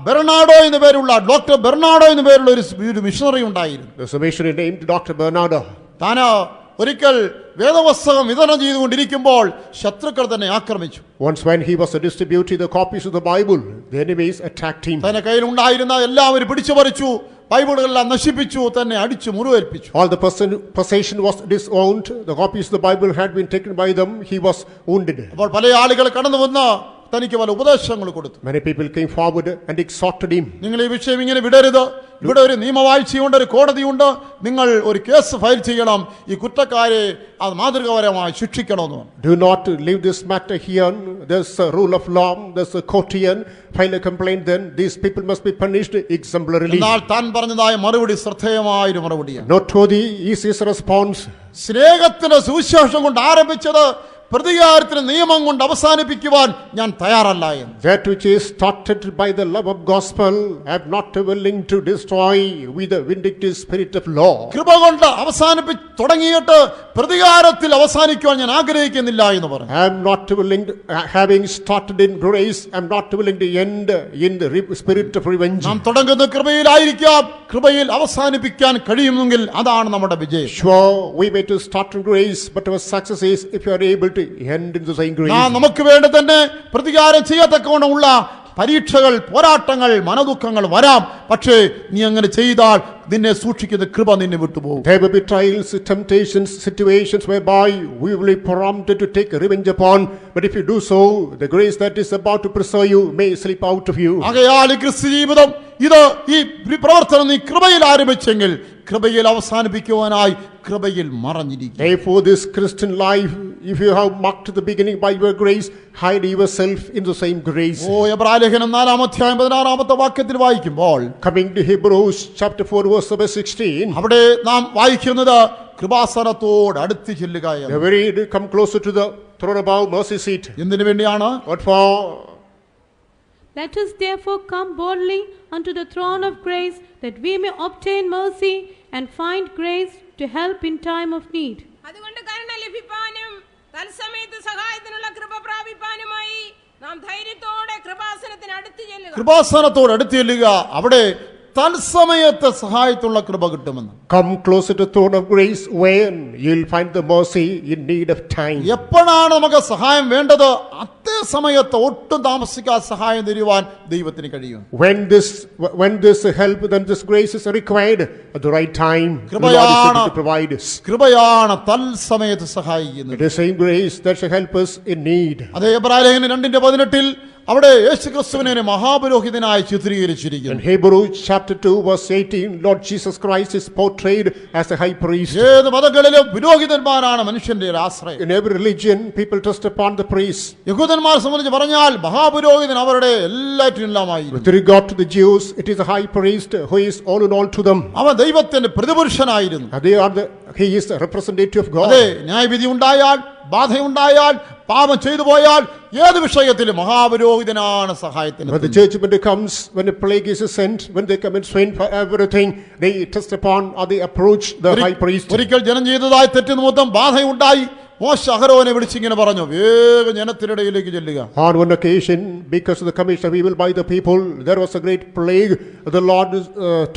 S1: Bernardo എന്ന പേരുള്ള doctor Bernardo എന്ന പേരുള്ള ഒരു മിഷണറി ഉണ്ടായിരുന്നു.
S2: There's a missionary named Dr. Bernardo.
S1: താൻ ഒരിക്കൽ വേദപുസ്തകം വിതരണം ചെയ്തുകൊണ്ടിരിക്കുമ്പോൾ ശത്രുക്കൾ തന്നെ ആക്രമിച്ചു.
S2: Once when he was distributing the copies of the Bible, the enemies attacked him.
S1: തന്റെ കയ്യിൽ ഉണ്ടായിരുന്ന എല്ലാവരും പിടിച്ചു പറിച്ചു, ബൈബിളുകളെല്ലാം നശിപ്പിച്ചു, തന്നെ അടിച്ചു മുറിവേൽപ്പിച്ചു.
S2: All the possession was disowned. The copies of the Bible had been taken by them. He was wounded.
S1: അപ്പോൾ പല ആളുകൾ കടന്നു വന്ന് തനിക്ക് പല ഉപദേശങ്ങൾ കൊടുത്തു.
S2: Many people came forward and exhorted him.
S1: നിങ്ങൾ ഈ വിഷയം ഇങ്ങനെ വിടരുത്, ഇവിടെ ഒരു നിയമവാഴ്ചയുണ്ട്, ഒരു കോടതിയുണ്ട്, നിങ്ങൾ ഒരു കേസ് ഫയൽ ചെയ്യണം, ഈ കുറ്റക്കാരെ അത് മാതൃകാപരമായി ശിക്ഷിക്കണമെന്ന്.
S2: Do not leave this matter here. There's a rule of law. There's a court here. File a complaint, then these people must be punished exemplarily.
S1: എന്നാൽ താൻ പറഞ്ഞതായ മറുപടി ശ്രദ്ധേയമായൊരു മറുപടിയാണ്.
S2: Noteworthy is his response.
S1: സ്നേഹത്തിന്റെ സുവിശേഷം കൊണ്ട് ആരംഭിച്ചത് പ്രതികാരത്തിന് നിയമം കൊണ്ട് അവസാനിപ്പിക്കുവാൻ ഞാൻ തയ്യാറല്ല എന്ന്.
S2: That which is started by the love of gospel, I am not willing to destroy with the vindictive spirit of law.
S1: കൃപ കൊണ്ട് തുടങ്ങിയിട്ട് പ്രതികാരത്തിൽ അവസാനിക്കുവാൻ ഞാൻ ആഗ്രഹിക്കുന്നില്ല എന്ന് പറഞ്ഞു.
S2: I am not willing, having started in grace, I am not willing to end in the spirit of revenge.
S1: നാം തുടങ്ങുന്ന കൃപയിലായിരിക്കാം, കൃപയിൽ അവസാനിപ്പിക്കാൻ കഴിയുമെങ്കിൽ അതാണ് നമ്മുടെ വിജയം.
S2: Sure, we may to start in grace, but our success is if you are able to end in the same grace.
S1: നമുക്ക് വേണ്ടി തന്നെ പ്രതികാരം ചെയ്യത്തക്കവണ്ണമുള്ള പരീക്ഷകൾ, പോരാട്ടങ്ങൾ, മനദുഃഖങ്ങൾ വരാം. പക്ഷേ നീ അങ്ങനെ ചെയ്താൽ നിന്നെ സൂക്ഷിക്കുന്ന കൃപ നിന്നെ വിട്ടുപോകും.
S2: There will be trials, temptations, situations whereby we will be prompted to take revenge upon. But if you do so, the grace that is about to preserve you may slip out of you.
S1: ആകയാൽ ഈ ക്രിസ്തു ജീവിതം ഈ പ്രവർത്തനം നീ കൃപയിൽ ആരംഭിച്ചെങ്കിൽ കൃപയിൽ അവസാനിപ്പിക്കുവാനായി കൃപയിൽ മറഞ്ഞിരിക്കും.
S2: Therefore, this Christian life, if you have marked the beginning by your grace, hide yourself in the same grace.
S1: എബ്രായലേഖനം 4-ാം അധ്യായം 16-ാമത്തെ വാക്യത്തിൽ വായിക്കുമ്പോൾ,
S2: Coming to Hebrews chapter 4 verse number 16,
S1: അവിടെ നാം വായിക്കുന്നത് കൃപാസനത്തോട് അടുത്ത് ചെല്ലുക എന്ന്.
S2: the very come closer to the throne above mercy seat.
S1: എന്തിനു വേണ്ടിയാണ്?
S2: What for?
S3: Let us therefore come boldly unto the throne of grace, that we may obtain mercy and find grace to help in time of need.
S4: അതുകൊണ്ട് കരുണ ലഭിപ്പാനും തത്സമയത്ത് സഹായത്തിനുള്ള കൃപ പ്രാപിപ്പാനുമായി നാം ധൈര്യത്തോടെ കൃപാസനത്തിന് അടുത്ത് ചെല്ലുക.
S1: കൃപാസനത്തോട് അടുത്ത് ചെല്ലുക, അവിടെ തത്സമയത്ത് സഹായത്തുള്ള കൃപ കിട്ടുമെന്ന്.
S2: Come closer to the throne of grace when you'll find the mercy in need of time.
S1: എപ്പോഴാണ് നമുക്ക് സഹായം വേണ്ടത് അതേ സമയത്ത് ഒട്ടും താമസിക്കാതെ സഹായം തരുവാൻ ദൈവത്തിന് കഴിയും.
S2: When this help, then this grace is required at the right time. The Lord is able to provide us.
S1: കൃപയാണ് തത്സമയത്ത് സഹായിക്കുന്നത്.
S2: It is the same grace that shall help us in need.
S1: അതേ എബ്രായലേഖനം 2:18 അവിടെ യേശുക്രിസ്തുവിനെ മഹാപുരോഹിതനായി ചിത്രീകരിച്ചിരിക്കുന്നു.
S2: In Hebrews chapter 2 verse 18, Lord Jesus Christ is portrayed as a high priest.
S1: ഏത് മതങ്ങളിലും പുരോഹിതന്മാരാണ് മനുഷ്യന്റെ ഒരു ആശ്രയം.
S2: In every religion, people trust upon the priest.
S1: യഹൂദന്മാരെ സംബന്ധിച്ച് പറഞ്ഞാൽ മഹാപുരോഹിതൻ അവരുടെ എല്ലാറ്റിനുമായിരുന്നു.
S2: With regard to the Jews, it is a high priest who is all in all to them.
S1: അവൻ ദൈവത്തിന്റെ പ്രതിപുരുഷനായിരുന്നു.
S2: He is the representative of God.
S1: അതെ, ന്യായവിധി ഉണ്ടായാൽ ബാധയുണ്ടായാൽ, പാപം ചെയ്തു പോയാൽ ഏത് വിഷയത്തിലും മഹാപുരോഹിതനാണ് സഹായത്തിന്.
S2: When the judgment comes, when a plague is sent, when they come and strain for everything, they test upon or they approach the high priest.
S1: ഒരിക്കൽ ജനം ചെയ്തതായി തെറ്റ് നിമിത്തം ബാധയുണ്ടായി. മോശ അഹരോനെ വിളിച്ചിങ്ങനെ പറഞ്ഞു, വേഗം ജനത്തിനിടയിലേക്ക് ചെല്ലുക.
S2: On one occasion, because of the commission of evil by the people, there was a great plague. The Lord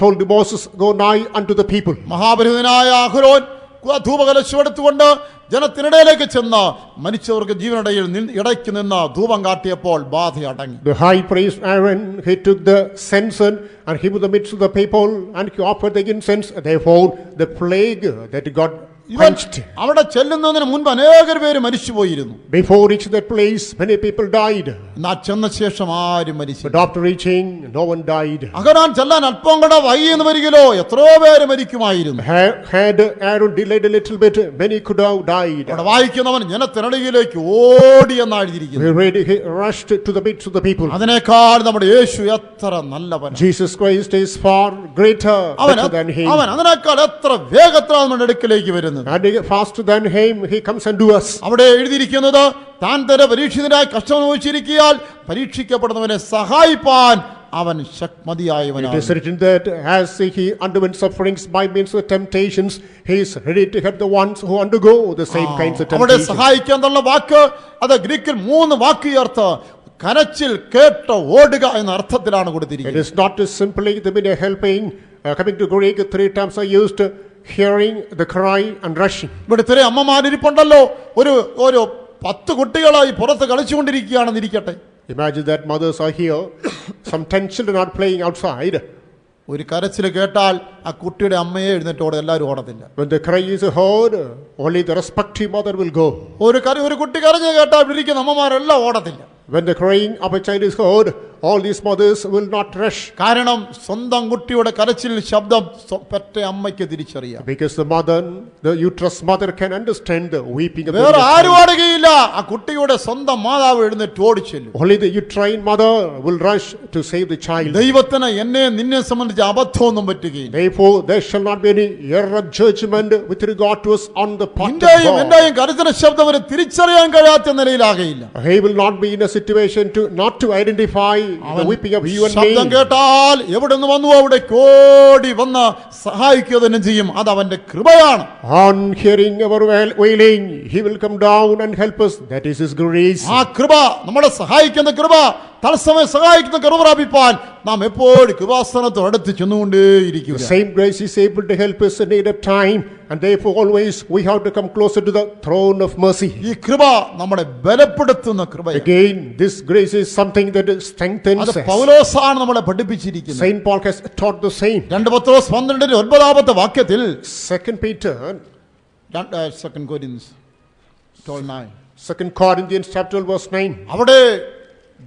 S2: told Moses, go nigh unto the people.
S1: മഹാപുരോഹിതനായ അഹരോൻ ധൂപകലശമെടുത്തുകൊണ്ട് ജനത്തിനിടയിലേക്ക് ചെന്ന് മരിച്ചവർക്ക് ജീവനിടയിൽ ഇടയ്ക്ക് നിന്ന് ധൂപം കാട്ടിയപ്പോൾ ബാധ അടങ്ങി.
S2: The high priest Aaron, he took the censer and he was in the midst of the people and he offered the incense. Therefore, the plague that got quenched.
S1: അവിടെ ചെല്ലുന്നതിന് മുൻപ് അനേകം പേര് മരിച്ചുപോയിരുന്നു.
S2: Before reaching that place, many people died.
S1: എന്നാൽ ചെന്ന ശേഷം ആരും മരിച്ചു.
S2: But after reaching, no one died.
S1: അഹരോൻ ചെല്ലാൻ അല്പം കൂടെ വൈകിയെന്ന് വരികിലോ എത്രയോ പേര് മരിക്കുമായിരുന്നു.
S2: Had Aaron delayed a little bit, many could have died.
S1: അവിടെ വായിക്കുന്നവൻ ജനത്തിനിടയിലേക്ക് ഓടി എന്നാണ് എഴുതിയിരിക്കുന്നത്.
S2: He rushed to the midst of the people.
S1: അതിനേക്കാൾ നമ്മുടെ യേശു എത്ര നല്ലവനാണ്.
S2: Jesus Christ is far greater than him.
S1: അവൻ അതിനേക്കാൾ എത്ര വേഗത്തിലാണ് നമ്മുടെ അടുക്കലേക്ക് വരുന്നത്.
S2: And faster than him, he comes and do us.
S1: അവിടെ എഴുതിയിരിക്കുന്നത് താൻ തന്റെ പരീക്ഷിതനായി കഷ്ടം അനുഭവിച്ചിരിക്കയാൽ പരീക്ഷിക്കപ്പെടുന്നവനെ സഹായിപ്പാൻ അവൻ മതിയായവനാണ്.
S2: It is written that as he underwent sufferings by means of temptations, he is ready to help the ones who undergo the same kinds of
S1: അവിടെ
S2: temptations.
S1: സഹായിക്കാൻ എന്നുള്ള വാക്ക് അത് ഗ്രീക്കിൽ 3 വാക്ക് ചേർത്ത് കരച്ചിൽ കേട്ട് ഓടുക എന്ന അർത്ഥത്തിലാണ്
S2: It
S1: കൊടുത്തിരിക്കുന്നത്.
S2: is not simply the meaning of helping. Coming to Greek, 3 times are used: hearing, the cry, and rushing.
S1: ഇവിടെ ഇത്രയും അമ്മമാരിപ്പുണ്ടല്ലോ, ഒരു 10 കുട്ടികളായി പുറത്ത് കളിച്ചുകൊണ്ടിരിക്കുകയാണെന്ന് ഇരിക്കട്ടെ.
S2: Imagine that mothers are here, some 10 children are playing outside.
S1: ഒരു കരച്ചിൽ കേട്ടാൽ ആ കുട്ടിയുടെ അമ്മയെ എഴുന്നേറ്റോടെ എല്ലാവരും ഓടത്തില്ല.
S2: When the cry is heard, only the respective mother will go.
S1: ഒരു കുട്ടി കരഞ്ഞു കേട്ടാൽ ഇവിടെ ഇരിക്കുന്ന അമ്മമാരെല്ലാം ഓടത്തില്ല.
S2: When the crying of a child is heard, all these mothers will not rush.
S1: കാരണം സ്വന്തം കുട്ടിയുടെ കരച്ചിൽ ശബ്ദം പെറ്റ അമ്മയ്ക്ക് തിരിച്ചറിയാം.
S2: Because the uterus mother can understand the weeping of the
S1: വേറെ
S2: child.
S1: ആരും ഓടുകയില്ല. ആ കുട്ടിയുടെ സ്വന്തം മാതാവ് എഴുന്നേറ്റ് ഓടിച്ചെല്ലും.
S2: Only the uterine mother will rush to save the child.
S1: ദൈവത്തിന് എന്നെ നിന്നെ സംബന്ധിച്ച് അബദ്ധമൊന്നും പറ്റുകയില്ല.
S2: Therefore, there shall not be any error of judgment with regard to us on the part of
S1: നിന്റെയും
S2: God.
S1: എന്റെയും കരച്ചിലെ ശബ്ദം അവന് തിരിച്ചറിയാൻ കഴിയാത്ത നിലയിലാകയില്ല.
S2: He will not be in a situation not to identify the weeping of you and
S1: ശബ്ദം
S2: me.
S1: കേട്ടാൽ എവിടെ നിന്ന് വന്നു അവിടെ ഓടി വന്ന് സഹായിക്കുക തന്നെ ചെയ്യും. അത് അവന്റെ കൃപയാണ്.
S2: On hearing our wailing, he will come down and help us. That is his grace.
S1: ആ കൃപ, നമ്മളെ സഹായിക്കുന്ന കൃപ, തത്സമയം സഹായിക്കുന്ന കൃപ പ്രാപിപ്പാൻ നാം എപ്പോഴും കൃപാസനത്തോട് അടുത്ത് ചെന്നുകൊണ്ടേയിരിക്കുക.
S2: The same grace is able to help us in need of time, and therefore always we have to come closer to the throne of mercy.
S1: ഈ കൃപ നമ്മളെ ബലപ്പെടുത്തുന്ന കൃപയാണ്.
S2: Again, this grace is something that strengthens
S1: അത്
S2: us.
S1: പൗലോസാണ് നമ്മളെ പഠിപ്പിച്ചിരിക്കുന്നത്.
S2: Saint Paul has taught the same.
S1: 2 പത്രോസ് 12:9 വാക്യത്തിൽ
S2: 2 Peter,
S1: 2 Corinthians 12:9
S2: 2 Corinthians chapter 12 verse 9.
S1: അവിടെ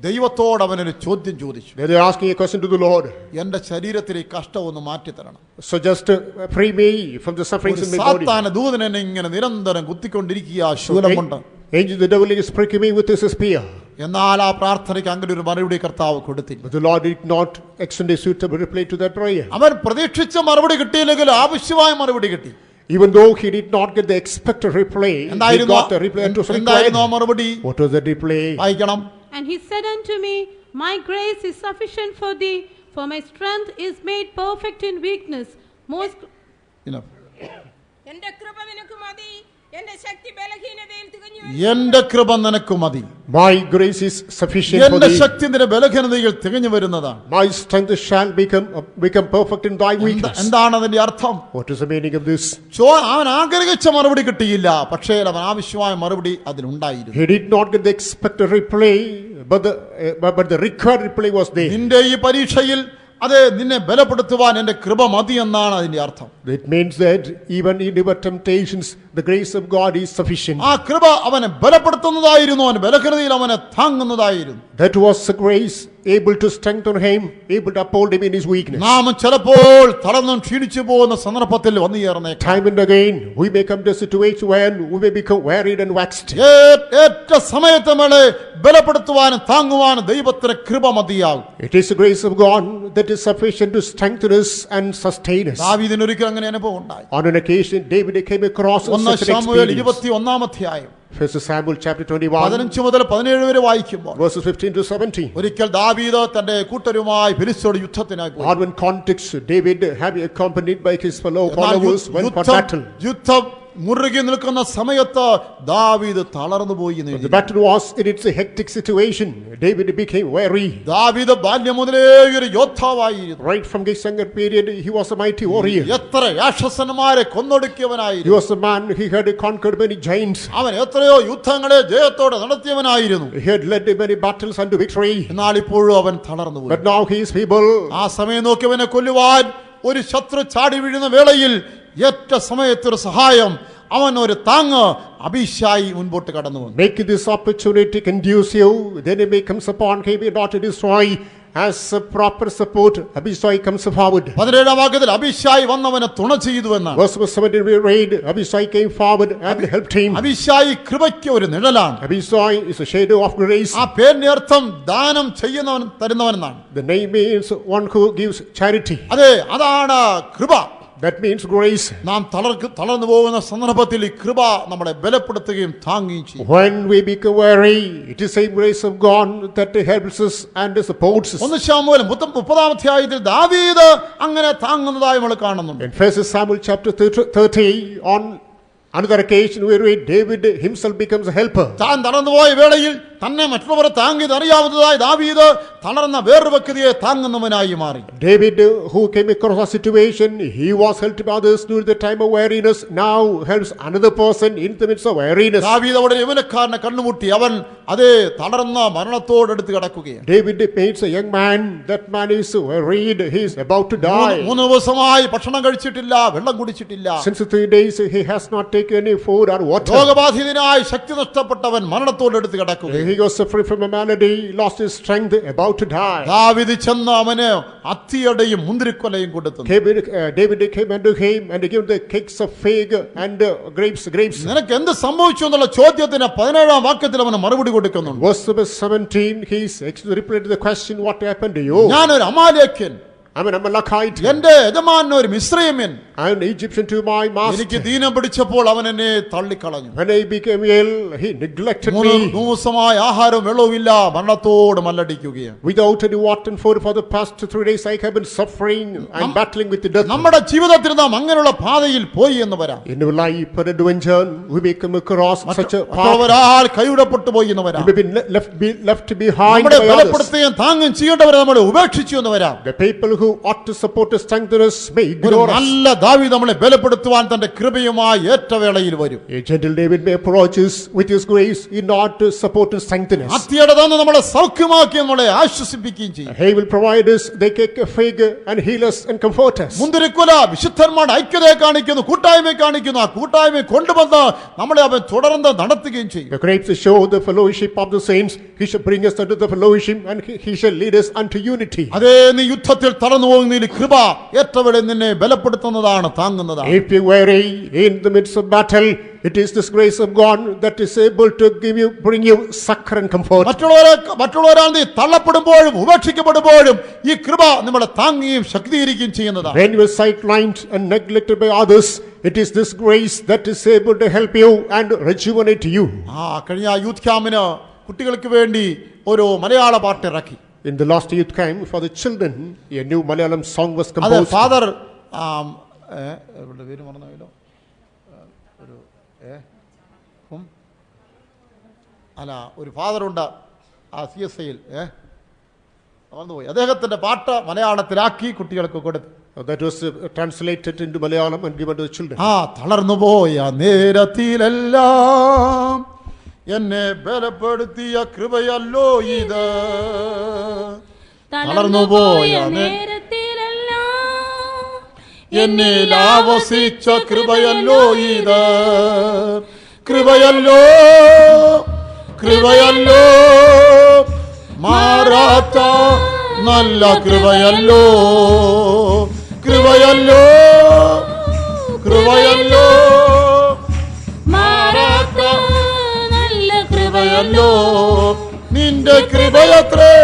S1: ദൈവത്തോട് അവനൊരു ചോദ്യം ചോദിച്ചു.
S2: They are asking a question to the Lord.
S1: എന്റെ ശരീരത്തിലെ ഈ കഷ്ടം ഒന്ന് മാറ്റിത്തരണം.
S2: So just free me from the sufferings in my body.
S1: സാത്താന ദൂതൻ എന്നെ ഇങ്ങനെ നിരന്തരം കുത്തിക്കൊണ്ടിരിക്കുക ശൂലം കൊണ്ട്.
S2: Angel, the devil is pricking me with his spear.
S1: എന്നാൽ ആ പ്രാർത്ഥനയ്ക്ക് അങ്ങനെ ഒരു മറുപടി കർത്താവ് കൊടുത്തില്ല.
S2: But the Lord did not extend a suitable reply to that prayer.
S1: അവൻ പ്രതീക്ഷിച്ച മറുപടി കിട്ടിയില്ലെങ്കിൽ ആവശ്യമായ മറുപടി കിട്ടി.
S2: Even though he did not get the expected reply, he got the reply to his
S1: എന്തായിരുന്നു ആ
S2: request.
S1: മറുപടി?
S2: What was that reply?
S1: വായിക്കണം.
S3: And he said unto me, My grace is sufficient for thee, for my strength is made perfect in weakness.
S4: എന്റെ കൃപ നിനക്ക് മതി, എന്റെ ശക്തി ബലഹീനതയിൽ തികഞ്ഞു വരുന്നു.
S1: എന്റെ കൃപ നിനക്ക് മതി.
S2: My grace is sufficient for
S1: എന്റെ
S2: thee.
S1: ശക്തി നിന്റെ ബലഹീനതയിൽ തികഞ്ഞു വരുന്നതാണ്.
S2: My strength shall become perfect in thy weakness.
S1: എന്താണ് അതിന്റെ അർത്ഥം?
S2: What is the meaning of this?
S1: അവൻ ആഗ്രഹിച്ച മറുപടി കിട്ടിയില്ല, പക്ഷേ അവൻ ആവശ്യമായ മറുപടി അതിലുണ്ടായിരുന്നു.
S2: He did not get the expected reply, but the required reply was there.
S1: നിന്റെ ഈ പരീക്ഷയിൽ അത് നിന്നെ ബലപ്പെടുത്തുവാൻ എന്റെ കൃപ മതി എന്നാണ് അതിന്റെ അർത്ഥം.
S2: It means that even in your temptations, the grace of God is sufficient.
S1: ആ കൃപ അവനെ ബലപ്പെടുത്തുന്നതായിരുന്നു, അവൻ ബലഹീനതയിൽ അവനെ താങ്ങുന്നതായിരുന്നു.
S2: That was the grace able to strengthen him, able to uphold him in his weakness.
S1: നാം ചിലപ്പോൾ തളർന്നും ക്ഷീണിച്ചു പോകുന്ന സന്ദർഭത്തിൽ വന്നു ചേർന്നേക്കാം.
S2: Time and again, we may come to a situation when we may become wearied and waxed.
S1: ഏറ്റ സമയത്ത് നമ്മളെ ബലപ്പെടുത്തുവാനും താങ്ങുവാനും ദൈവത്തിന്റെ കൃപ മതിയാകും.
S2: It is the grace of God that is sufficient to strengthen us and sustain us.
S1: ദാവീദിന് ഒരിക്കൽ അങ്ങനെ അനുഭവം ഉണ്ടായി.
S2: On an occasion, David came across such an experience.
S1: 1 ശമൂവേൽ 21-ാം അധ്യായം.
S2: 1 Samuel chapter 21,
S1: 15 മുതൽ 17 വരെ വായിക്കുമ്പോൾ
S2: verses 15 to 17.
S1: ഒരിക്കൽ ദാവീദ് തന്റെ കൂട്ടരുമായി ഫിലിസ്ത്യരോട് യുദ്ധത്തിനായി പോയി.
S2: Or in context, David, having accompanied by his fellow
S1: എന്നാൽ
S2: followers, went for battle.
S1: യുദ്ധം മുറുകി നിൽക്കുന്ന സമയത്ത് ദാവീദ് തളർന്നു പോയി എന്ന്
S2: The
S1: എഴുതി.
S2: battle was in its hectic situation. David became weary.
S1: ദാവീദ് ബാല്യം മുതലേ ഒരു യോദ്ധാവായിരുന്നു.
S2: Right from his younger period, he was a mighty warrior.
S1: എത്ര രാക്ഷസന്മാരെ
S2: He
S1: കൊന്നൊടുക്കിയവനായിരുന്നു.
S2: was a man, he had conquered many giants.
S1: അവൻ എത്രയോ യുദ്ധങ്ങളെ ജയത്തോടെ നടത്തിയവനായിരുന്നു.
S2: He had led many battles unto victory.
S1: എന്നാൽ ഇപ്പോഴും അവൻ തളർന്നു പോയി.
S2: But now he is feeble.
S1: ആ സമയം നോക്കിയവനെ കൊല്ലുവാൻ ഒരു ശത്രു ചാടി വീഴുന്ന വേളയിൽ ഏറ്റ സമയത്തൊരു സഹായം, അവൻ ഒരു താങ്ങ് അബീശായി മുൻപോട്ട് കടന്നു വന്നു.
S2: Make this opportunity conducive, then it may comes upon him not to destroy. As a proper support, Abishai comes forward.
S1: 17 വാക്യത്തിൽ അബീശായി വന്നവനെ തുണ ചെയ്തു എന്നാണ്.
S2: Verse 17 we read, Abishai came forward and helped him.
S1: അബീശായി കൃപയ്ക്ക് ഒരു നിഴലാണ്.
S2: Abishai is a shadow of grace.
S1: ആ പേരിന്റെ അർത്ഥം ദാനം ചെയ്യുന്നവൻ തരുന്നവൻ എന്നാണ്.
S2: The name means one who gives charity.
S1: അതെ, അതാണ് കൃപ.
S2: That means grace.
S1: നാം തളർന്നു പോകുന്ന സന്ദർഭത്തിൽ ഈ കൃപ നമ്മളെ ബലപ്പെടുത്തുകയും താങ്ങുകയും ചെയ്യും.
S2: When we become weary, it is the same grace of God that helps us and supports us.
S1: 1 ശമൂവേൽ 30 അധ്യായത്തിൽ ദാവീദ് അങ്ങനെ താങ്ങുന്നതായി നമ്മൾ കാണുന്നുണ്ട്.
S2: In 1 Samuel chapter 30, on another occasion we read David himself becomes a helper.
S1: താൻ തളർന്നുപോയ വേളയിൽ തന്നെ മറ്റുള്ളവരെ താങ്ങിയത് അറിയാവുന്നതായി ദാവീദ് തളർന്ന വേറൊരു വ്യക്തിയെ താങ്ങുന്നവനായി മാറി.
S2: David, who came across a situation, he was helped by others during the time of weariness, now helps another person in the midst of weariness.
S1: ദാവീദ് അവിടെ യൗവനക്കാരനെ കണ്ടുമുട്ടി. അവൻ അതേ തളർന്ന മരണത്തോടടുത്ത് കിടക്കുകയാണ്.
S2: David meets a young man. That man is wearied, he is about to die.
S1: 3 ദിവസമായി ഭക്ഷണം കഴിച്ചിട്ടില്ല, വെള്ളം കുടിച്ചിട്ടില്ല.
S2: Since 3 days he has not taken any food or water.
S1: രോഗബാധിതനായി ശക്തി നഷ്ടപ്പെട്ടവൻ മരണത്തോടടുത്ത് കിടക്കുകയാണ്.
S2: He was suffering from a malady, lost his strength, about to die.
S1: ദാവീദ് ചെന്ന് അവന് അത്തിയടയും മുന്തിരിക്കൊലയും കൊടുത്തു.
S2: David came unto him and gave the cakes of fig and grapes.
S1: നിനക്ക് എന്ത് സംഭവിച്ചു എന്നുള്ള ചോദ്യത്തിന് 17 വാക്യത്തിൽ അവന് മറുപടി കൊടുക്കുന്നുണ്ട്.
S2: Verse 17, he replied to the question, what happened to you?
S1: ഞാനൊരു അമാലേക്യൻ,
S2: I'm an Amalekite.
S1: എന്റെ യജമാനൻ ഒരു മിസ്രയീമ്യൻ.
S2: I'm an Egyptian to my
S1: എനിക്ക്
S2: master.
S1: ദീനം പിടിച്ചപ്പോൾ അവൻ എന്നെ തള്ളിക്കളഞ്ഞു.
S2: When I became ill, he neglected
S1: 3
S2: me.
S1: ദിവസമായി ആഹാരവും വെള്ളവുമില്ല, മരണത്തോട് മല്ലടിക്കുകയാണ്.
S2: Without any water and food for the past 3 days, I have been suffering and battling with the death.
S1: നമ്മുടെ ജീവിതത്തിൽ നാം അങ്ങനെയുള്ള പാതയിൽ പോയി എന്ന് വരാം.
S2: In our life, per adventure, we may come across such a path.
S1: മറ്റൊരാൾ കൈവിടപ്പെട്ടു പോയി എന്ന് വരാം.
S2: We may be left behind
S1: നമ്മളെ
S2: by others.
S1: ബലപ്പെടുത്തുകയും താങ്ങും ചെയ്യേണ്ടവരെ നമ്മളെ ഉപേക്ഷിച്ചു എന്ന് വരാം.
S2: The people who ought to support us, strengthen us, may
S1: ഒരു
S2: ignore us.
S1: നല്ല ദാവീദ് നമ്മളെ ബലപ്പെടുത്തുവാൻ തന്റെ കൃപയുമായി ഏറ്റവേളയിൽ വരും.
S2: A gentle David may approach us with his grace in order to support and strengthen us.
S1: അത്തിയുടെ തന്ന് നമ്മളെ സൗഖ്യമാക്കി നമ്മളെ ആശ്വസിപ്പിക്കുകയും ചെയ്യും.
S2: He will provide us the cake of fig and heal us and comfort us.
S1: മുന്തിരിക്കുല വിശുദ്ധന്മാരുടെ ഐക്യതയെ കാണിക്കുന്നു, കൂട്ടായ്മയെ കാണിക്കുന്നു. ആ കൂട്ടായ്മയെ കൊണ്ടുവന്ന് നമ്മളെ അവൻ തുടർന്ന് നടത്തുകയും ചെയ്യും.
S2: The grapes show the fellowship of the saints. He shall bring us unto the fellowship and he shall lead us unto unity.
S1: അതേ, നീ യുദ്ധത്തിൽ തളർന്നു പോകുന്നതിൽ കൃപ ഏറ്റവേളയിൽ നിന്നെ ബലപ്പെടുത്തുന്നതാണ്, താങ്ങുന്നതാണ്.
S2: If you weary in the midst of battle, it is this grace of God that is able to bring you succor and comfort.
S1: മറ്റുള്ളവരാൽ നീ തള്ളപ്പെടുമ്പോഴും ഉപേക്ഷിക്കപ്പെടുമ്പോഴും ഈ കൃപ നമ്മളെ താങ്ങുകയും ശക്തീകരിക്കുകയും ചെയ്യുന്നതാണ്.
S2: When you are sidelined and neglected by others, it is this grace that is able to help you and rejuvenate you.
S1: കഴിഞ്ഞ youth ക്യാമ്പിന് കുട്ടികൾക്ക് വേണ്ടി ഒരു മലയാള പാട്ട് ഇറക്കി.
S2: In the last youth camp for the children, a new Malayalam song was
S1: അത്
S2: composed.
S1: Father പേര് മറന്നല്ലോ, ഒരു ഫാദറുണ്ട് ആ CSIയിൽ മറന്നുപോയി. അദ്ദേഹത്തിന്റെ പാട്ട് മലയാളത്തിലാക്കി കുട്ടികൾക്ക് കൊടുത്തു.
S2: That was translated into Malayalam and given to the children.
S1: തളർന്നുപോയ നേരത്തിലെല്ലാം എന്നെ ബലപ്പെടുത്തിയ കൃപയല്ലോ ഇത്. തളർന്നുപോയ എന്നിൽ ആവസിച്ച കൃപയല്ലോ ഇത്. കൃപയല്ലോ കൃപയല്ലോ മാറാത്ത നല്ല കൃപയല്ലോ. കൃപയല്ലോ കൃപയല്ലോ മാറാത്ത നല്ല കൃപയല്ലോ. നിന്റെ കൃപയത്രേ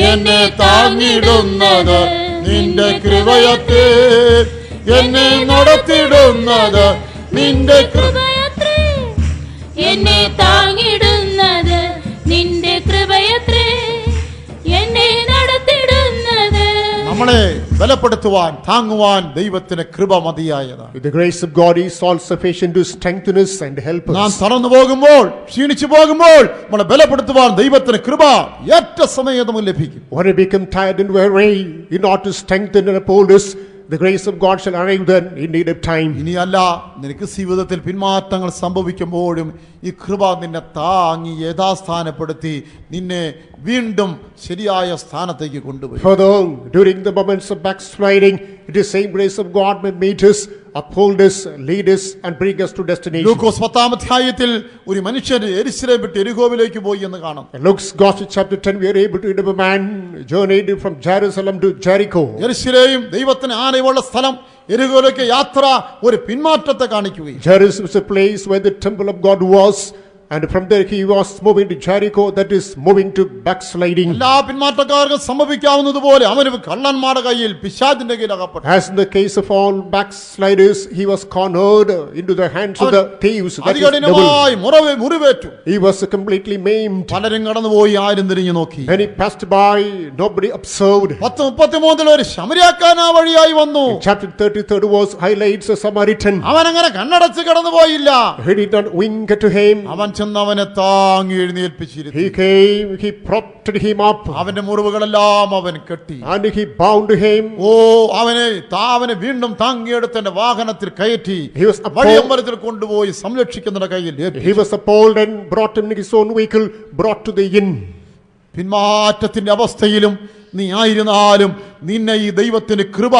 S1: എന്നെ താങ്ങിടുന്നത്. നിന്റെ കൃപയത്രേ എന്നെ നടത്തിടുന്നത്. നിന്റെ കൃപയത്രേ എന്നെ
S5: താങ്ങിടുന്നത് നിന്റെ കൃപയത്രേ എന്നെ നടത്തിടുന്നത്.
S1: നമ്മളെ ബലപ്പെടുത്തുവാൻ താങ്ങുവാൻ ദൈവത്തിന് കൃപ മതിയായതാണ്.
S2: The grace of God is all sufficient to strengthen us and help
S1: നാം
S2: us.
S1: തളർന്നു പോകുമ്പോൾ ക്ഷീണിച്ചു പോകുമ്പോൾ നമ്മളെ ബലപ്പെടുത്തുവാൻ ദൈവത്തിന് കൃപ ഏറ്റ സമയത്തും ലഭിക്കും.
S2: When we become tired and weary, in order to strengthen and uphold us, the grace of God shall arrive then in need of time.
S1: ഇനിയല്ല, നിനക്ക് ജീവിതത്തിൽ പിന്മാറ്റങ്ങൾ സംഭവിക്കുമ്പോഴും ഈ കൃപ നിന്നെ താങ്ങി യഥാസ്ഥാനപ്പെടുത്തി നിന്നെ വീണ്ടും ശരിയായ സ്ഥാനത്തേക്ക് കൊണ്ടുപോയി.
S2: Further, during the moments of backsliding, it is same grace of God may meet us, uphold us, lead us and bring us to destination.
S1: ലൂക്കോസ് 10-ാം അധ്യായത്തിൽ ഒരു മനുഷ്യൻ യെരുശലേം വിട്ട് എരിഹോവിലേക്ക് പോയി എന്ന് കാണാം.
S2: In Luke's Gospel chapter 10, we are able to read of a man journeyed from Jerusalem to Jericho.
S1: യെരുശലേം ദൈവത്തിന് ആലയമുള്ള സ്ഥലം, എരിഹോവിലേക്ക് യാത്ര ഒരു പിന്മാറ്റത്തെ കാണിക്കുകയും
S2: Jerusalem is a place where the temple of God was, and from there he was moving to Jericho, that is moving to backsliding.
S1: എല്ലാ പിന്മാറ്റക്കാർക്കും സംഭവിക്കാവുന്നതുപോലെ അവന് കള്ളന്മാരുടെ കയ്യിൽ പിശാചിന്റെ കയ്യിൽ അകപ്പെട്ടു.
S2: As in the case of all backsliders, he was cornered into the hands of the thieves. That is devil.
S1: അതികഠിനമായി മുറിവേറ്റു.
S2: He was completely maimed.
S1: പലരും കടന്നുപോയി, ആരും തിരിഞ്ഞു നോക്കി.
S2: When he passed by, nobody observed.
S1: 10:33 ഒരു ശമരിയാക്കാരൻ ആ വഴിയായി വന്നു.
S2: Chapter 33 was highlights a Samaritan.
S1: അവൻ അങ്ങനെ കണ്ണടച്ച് കടന്നുപോയില്ല.
S2: He did not wink at him.
S1: അവൻ ചെന്ന് അവനെ താങ്ങി എഴുന്നേൽപ്പിച്ചിരുത്തി.
S2: He came, he propped him up,
S1: അവന്റെ മുറിവുകളെല്ലാം അവൻ കെട്ടി.
S2: and he bound him.
S1: അവനെ വീണ്ടും താങ്ങിയെടുത്ത് എന്റെ വാഹനത്തിൽ കയറ്റി
S2: He was
S1: വഴിയമ്പലത്തിൽ കൊണ്ടുപോയി സംരക്ഷിക്കുന്നതിന്റെ കയ്യിൽ ഏൽപ്പിച്ചു.
S2: He was appalled and brought him in his own vehicle, brought to the inn.
S1: പിന്മാറ്റത്തിന്റെ അവസ്ഥയിലും നീ ആയിരുന്നാലും നിന്നെ ഈ ദൈവത്തിന്റെ കൃപ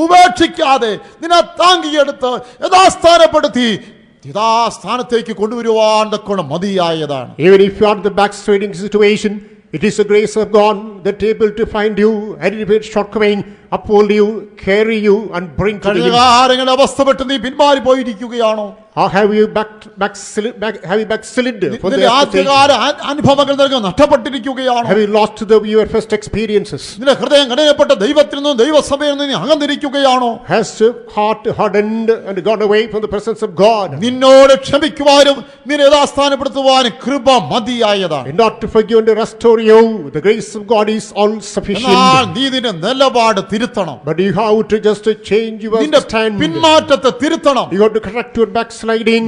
S1: ഉപേക്ഷിക്കാതെ നിന്നെ താങ്ങിയെടുത്ത് യഥാസ്ഥാനപ്പെടുത്തി യഥാസ്ഥാനത്തേക്ക് കൊണ്ടുവരുവാൻ തക്കോണം മതിയായതാണ്.
S2: Even if you are in the backsliding situation, it is the grace of God that able to find you, alleviate shortcoming, uphold you, carry you and bring to the inn.
S1: കാര്യങ്ങളുടെ അവസ്ഥ പെട്ട് നീ പിന്മാറി പോയിരിക്കുകയാണോ?
S2: Or have you backslid for the
S1: ആദ്യകാല അനുഭവങ്ങൾ നിനക്ക് നഷ്ടപ്പെട്ടിരിക്കുകയാണോ?
S2: Have you lost your first experiences?
S1: നിന്റെ ഹൃദയം കഠിനപ്പെട്ട ദൈവത്തിൽ നിന്നും ദൈവസഭയിൽ നിന്ന് നീ അകന്നിരിക്കുകയാണോ?
S2: Has your heart hardened and gone away from the presence of God?
S1: നിന്നോട് ക്ഷമിക്കുവാനും നിന്നെ യഥാസ്ഥാനപ്പെടുത്തുവാനും കൃപ മതിയായതാണ്.
S2: And not to forgive and to restore you, the grace of God is all sufficient.
S1: എന്നാൽ നീ നിന്റെ നിലപാട് തിരുത്തണം.
S2: But you have to just change your
S1: നിന്റെ
S2: stand.
S1: പിന്മാറ്റത്തെ തിരുത്തണം.
S2: You have to correct your backsliding.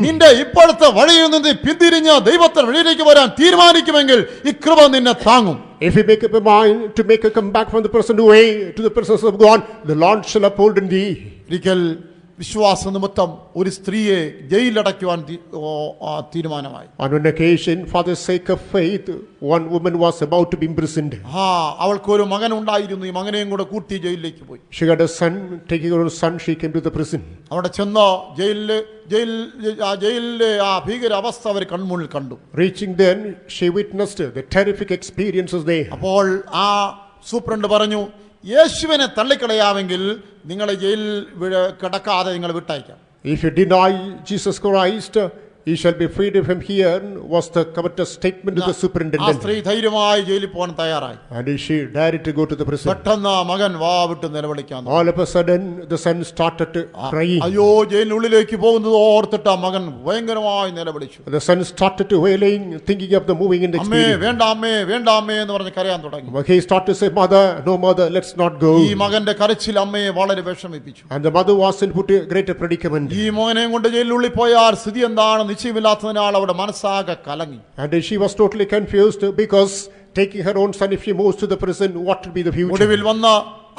S1: നിന്റെ ഇപ്പോഴത്തെ വഴിയിൽ നിന്ന് പിന്തിരിഞ്ഞ് ദൈവത്തിന്റെ വഴിയിലേക്ക് വരാൻ തീരുമാനിക്കുമെങ്കിൽ ഈ കൃപ നിന്നെ താങ്ങും.
S2: If you make up your mind to make a comeback from the present way to the presence of God, the Lord shall uphold in thee.
S1: ഒരിക്കൽ വിശ്വാസ നിമിത്തം ഒരു സ്ത്രീയെ ജയിലടയ്ക്കുവാൻ തീരുമാനമായി.
S2: On one occasion, for the sake of faith, one woman was about to be imprisoned.
S1: അവൾക്കൊരു മകൻ ഉണ്ടായിരുന്നു. ഈ മകനെയും കൂടെ കൂട്ടി ജയിലിലേക്ക് പോയി.
S2: She had a son. Taking her son, she came to the prison.
S1: അവിടെ ചെന്ന് ജയിലിലെ ആ ഭീകര അവസ്ഥ അവർ കൺമുന്നിൽ കണ്ടു.
S2: Reaching then, she witnessed the terrific experiences there.
S1: അപ്പോൾ ആ സൂപ്രണ്ട് പറഞ്ഞു, യേശുവിനെ തള്ളിക്കളയാമെങ്കിൽ നിങ്ങളെ ജയിലിൽ കിടക്കാതെ നിങ്ങൾ വിട്ടയക്കാം.
S2: If you deny Jesus Christ, he shall be freed from here, was the covetous statement of the
S1: ആ
S2: superintendent.
S1: സ്ത്രീ ധൈര്യമായി ജയിലിൽ പോകാൻ തയ്യാറായി.
S2: And she dared to go to the prison.
S1: പെട്ടെന്ന് മകൻ വാവിട്ട് നിലവിളിക്കാൻ.
S2: All of a sudden, the son started crying.
S1: അയ്യോ, ജയിലിനുള്ളിലേക്ക് പോകുന്നത് ഓർത്തിട്ട് ആ മകൻ ഭയങ്കരമായി നിലവിളിച്ചു.
S2: The son started to wailing, thinking of the moving in the
S1: അമ്മേ
S2: experience.
S1: വേണ്ട, അമ്മേ വേണ്ട, അമ്മേ എന്ന് പറഞ്ഞ് കരയാൻ തുടങ്ങി.
S2: He started to say, "Mother, no mother, let's not go."
S1: ഈ മകന്റെ കരച്ചിൽ അമ്മയെ വളരെ വിഷമിപ്പിച്ചു.
S2: And the mother was in put a greater predicament.
S1: ഈ മോനെയും കൊണ്ട് ജയിലിനുള്ളിൽ പോയാൽ സ്ഥിതി എന്താണ് നിശ്ചയമില്ലാത്തതിനാൽ അവരുടെ മനസ്സാകെ കലങ്ങി.
S2: And she was totally confused because taking her own son, if she moves to the prison, what will be the future?
S1: ഒടുവിൽ വന്ന്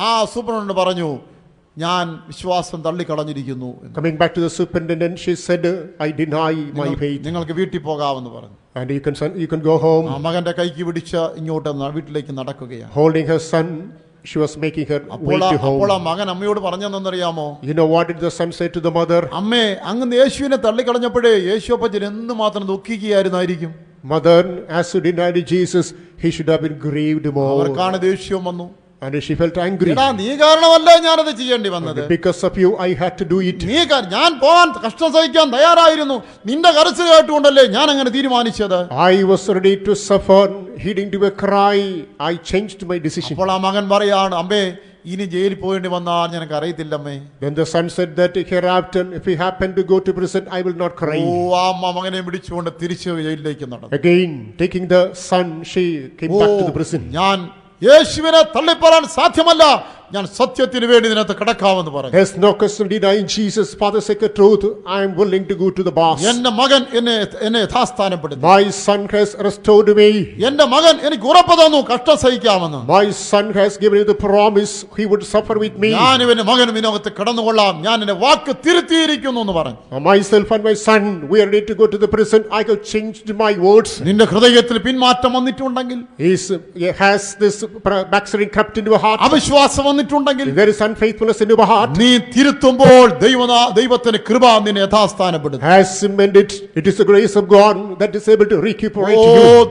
S1: ആ സൂപ്രണ്ട് പറഞ്ഞു, ഞാൻ വിശ്വാസം തള്ളിക്കളഞ്ഞിരിക്കുന്നു.
S2: Coming back to the superintendent, she said, "I deny my faith."
S1: നിങ്ങൾക്ക് വീട്ടിൽ പോകാമെന്ന് പറഞ്ഞു.
S2: And you can go home.
S1: ആ മകന്റെ കൈക്ക് പിടിച്ച് ഇങ്ങോട്ട് വീട്ടിലേക്ക് നടക്കുകയാണ്.
S2: Holding her son, she was making her way to
S1: അപ്പോൾ ആ
S2: home.
S1: മകൻ അമ്മയോട് പറഞ്ഞെന്നറിയാമോ?
S2: You know what did the son say to the mother?
S1: അമ്മേ, അങ്ങ് യേശുവിനെ തള്ളിക്കളഞ്ഞപ്പോഴേ യേശുപ്പച്ചൻ എന്ന് മാത്രം ദുഃഖിക്കുകയായിരുന്നായിരിക്കും.
S2: Mother, as you denied Jesus, he should have been grieved more.
S1: അവർക്കാണ് ദേഷ്യവും വന്നു.
S2: And she felt angry.
S1: എടാ, നീ കാരണമല്ലേ ഞാനത് ചെയ്യേണ്ടി വന്നത്.
S2: Because of you, I had to do it.
S1: ഞാൻ പോകാൻ കഷ്ടം സഹിക്കാൻ തയ്യാറായിരുന്നു. നിന്റെ കരച്ചിൽ കേട്ടുകൊണ്ടല്ലേ ഞാൻ അങ്ങനെ തീരുമാനിച്ചത്.
S2: I was ready to suffer, heeding to a cry. I changed my decision.
S1: അപ്പോൾ ആ മകൻ പറയാണ്, അമ്മേ ഇനി ജയിലിൽ പോകേണ്ടി വന്നാൽ ഞങ്ങൾക്ക് അറിയത്തില്ലമ്മേ.
S2: Then the son said that hereafter, if he happen to go to prison, I will not cry.
S1: ഓ ആ അമ്മ മകനെ പിടിച്ചുകൊണ്ട് തിരിച്ച് ജയിലിലേക്ക് നടന്നു.
S2: Again, taking the son, she came back to the prison.
S1: ഞാൻ യേശുവിനെ തള്ളിപ്പറയാൻ സാധ്യമല്ല, ഞാൻ സത്യത്തിന് വേണ്ടി ഇതിനകത്ത് കിടക്കാമെന്ന് പറഞ്ഞു.
S2: There's no question denying Jesus for the sake of truth. I am willing to go to the boss.
S1: എന്റെ മകൻ എന്നെ യഥാസ്ഥാനപ്പെടുത്തി.
S2: My son has restored me.
S1: എന്റെ മകൻ എനിക്ക് ഉറപ്പ് തന്നു കഷ്ടം സഹിക്കാമെന്ന്.
S2: My son has given me the promise he would suffer with me.
S1: ഞാൻ ഇവന്റെ മകനും ഇതിനകത്ത് കടന്നുകൊള്ളാം, ഞാൻ എന്റെ വാക്ക് തിരുത്തിയിരിക്കുന്നു എന്ന് പറഞ്ഞു.
S2: Myself and my son, we are ready to go to the prison. I have changed my words.
S1: നിന്റെ ഹൃദയത്തിൽ പിന്മാറ്റം വന്നിട്ടുണ്ടെങ്കിൽ,
S2: Has this backsliding crept into your heart?
S1: അവിശ്വാസം വന്നിട്ടുണ്ടെങ്കിൽ,
S2: If there is unfaithfulness in your heart,
S1: നീ തിരുത്തുമ്പോൾ ദൈവത്തിന്റെ കൃപ നിന്നെ യഥാസ്ഥാനപ്പെടുത്തും.
S2: has cemented, it is the grace of God that is able to recuperate
S1: oh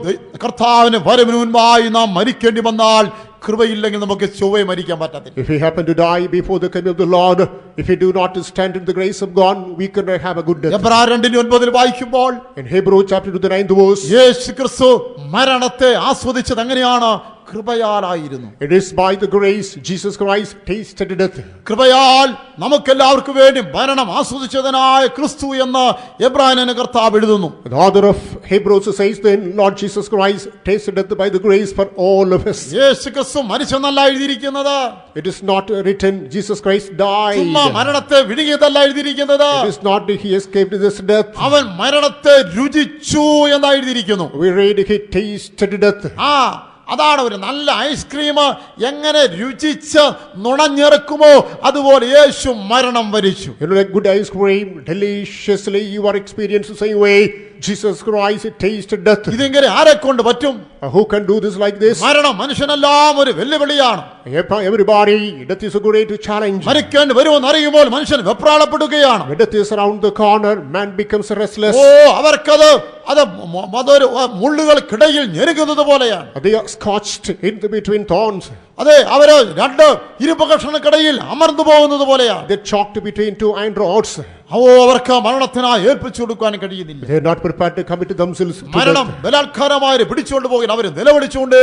S2: you.
S1: കർത്താവിന് വരവിന് മുൻപായി നാം മരിക്കേണ്ടി വന്നാൽ കൃപയില്ലെങ്കിൽ നമുക്ക് ചൊവ്വേ മരിക്കാൻ പറ്റത്തില്ല.
S2: If we happen to die before the coming of the Lord, if we do not stand in the grace of God, we cannot have a good death.
S1: എബ്രായർ 2:9 വായിക്കുമ്പോൾ
S2: In Hebrews chapter 2, the 9th verse,
S1: യേശു ക്രിസ്തു മരണത്തെ ആസ്വദിച്ചത് എങ്ങനെയാണ്? കൃപയാലായിരുന്നു.
S2: it is by the grace Jesus Christ tasted death.
S1: കൃപയാൽ നമുക്കെല്ലാവർക്കും വേണ്ടി മരണം ആസ്വദിച്ചതിനായ ക്രിസ്തു എന്ന് എബ്രായന് കർത്താവ് എഴുതുന്നു.
S2: The author of Hebrews says then, Lord Jesus Christ tasted death by the grace for all of us.
S1: യേശു ക്രിസ്തു മരിച്ചെന്നല്ല എഴുതിയിരിക്കുന്നത്.
S2: It is not written Jesus Christ died.
S1: ചുമ്മാ മരണത്തെ വിഴുങ്ങിയതല്ല എഴുതിയിരിക്കുന്നത്.
S2: It is not that he escaped this death.
S1: അവൻ മരണത്തെ രുചിച്ചു എന്ന് എഴുതിയിരിക്കുന്നു.
S2: We read he tasted death.
S1: അതാണ് ഒരു നല്ല ഐസ്ക്രീം എങ്ങനെ രുചിച്ച് നുണഞ്ഞെറുക്കുമോ അതുപോലെ യേശു മരണം വരിച്ചു.
S2: You know, like good ice cream, deliciously you are experiencing the same way Jesus Christ tasted death.
S1: ഇതിങ്ങനെ ആരെ കൊണ്ട് പറ്റും?
S2: Who can do this like this?
S1: മരണം മനുഷ്യനെല്ലാം ഒരു വെല്ലുവിളിയാണ്.
S2: Everybody, death is a great challenge.
S1: മരിക്കേണ്ടി വരുമെന്ന് അറിയുമ്പോൾ മനുഷ്യൻ വെപ്രാളപ്പെടുകയാണ്.
S2: When death is around the corner, man becomes restless.
S1: അവർക്കത് അതൊരു മുള്ളുകൾക്കിടയിൽ ഞെരുങ്ങുന്നത് പോലെയാണ്.
S2: They are scotched in between thorns.
S1: അതെ, അവര് രണ്ട് ഇരുമ്പ് കഷണക്കിടയിൽ അമർന്നു പോകുന്നത് പോലെയാണ്.
S2: They choked between two iron rods.
S1: അവർക്ക് മരണത്തിനായി ഏൽപ്പിച്ചു കൊടുക്കാൻ കഴിയുന്നില്ല.
S2: They are not prepared to commit themselves to
S1: മരണം
S2: death.
S1: ബലാത്കാരമായി പിടിച്ചുകൊണ്ട് പോകുക, അവർ നിലവിളിച്ചുകൊണ്ടേ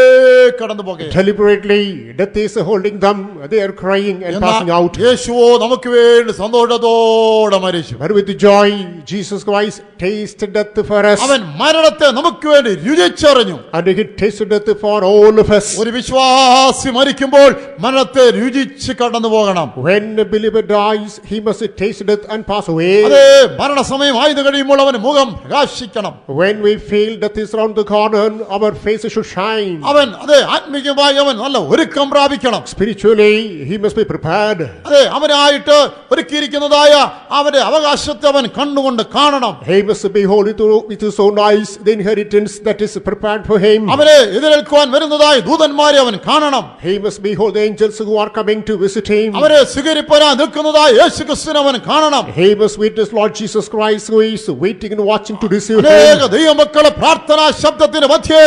S1: കടന്നു പോകുക.
S2: Deliberately, death is holding them. They are crying and passing out.
S1: യേശുവോ നമുക്ക് വേണ്ടി സന്തോഷത്തോടെ മരിച്ചു.
S2: But with joy, Jesus Christ tasted death for us.
S1: അവൻ മരണത്തെ നമുക്ക് വേണ്ടി രുചിച്ചറിഞ്ഞു.
S2: And he tasted death for all of us.
S1: ഒരു വിശ്വാസി മരിക്കുമ്പോൾ മരണത്തെ രുചിച്ച് കടന്നു പോകണം.
S2: When a believer dies, he must taste death and pass away.
S1: അതെ, മരണസമയം ആയത് കഴിയുമ്പോൾ അവന് മുഖം പ്രകാശിക്കണം.
S2: When we feel death is around the corner, our face should shine.
S1: അവൻ അതെ ആത്മീയമായി അവൻ നല്ല ഒരുക്കം പ്രാപിക്കണം.
S2: Spiritually, he must be prepared.
S1: അതെ, അവനായിട്ട് ഒരുക്കിയിരിക്കുന്നതായ അവന്റെ അവകാശത്തെ അവൻ കണ്ണുകൊണ്ട് കാണണം.
S2: He must behold with his own eyes the inheritance that is prepared for him.
S1: അവനെ എതിരേൽക്കുവാൻ വരുന്നതായ ദൂതന്മാരെ അവൻ കാണണം.
S2: He must behold the angels who are coming to visit him.
S1: അവരെ സ്വീകരിപ്പാൻ നിൽക്കുന്നതായ യേശുക്രിസ്തുവിനെ അവൻ കാണണം.
S2: He must witness Lord Jesus Christ who is waiting and watching to receive
S1: അനേക
S2: him.
S1: ദൈവമക്കളുടെ പ്രാർത്ഥനാ ശബ്ദത്തിന് മധ്യേ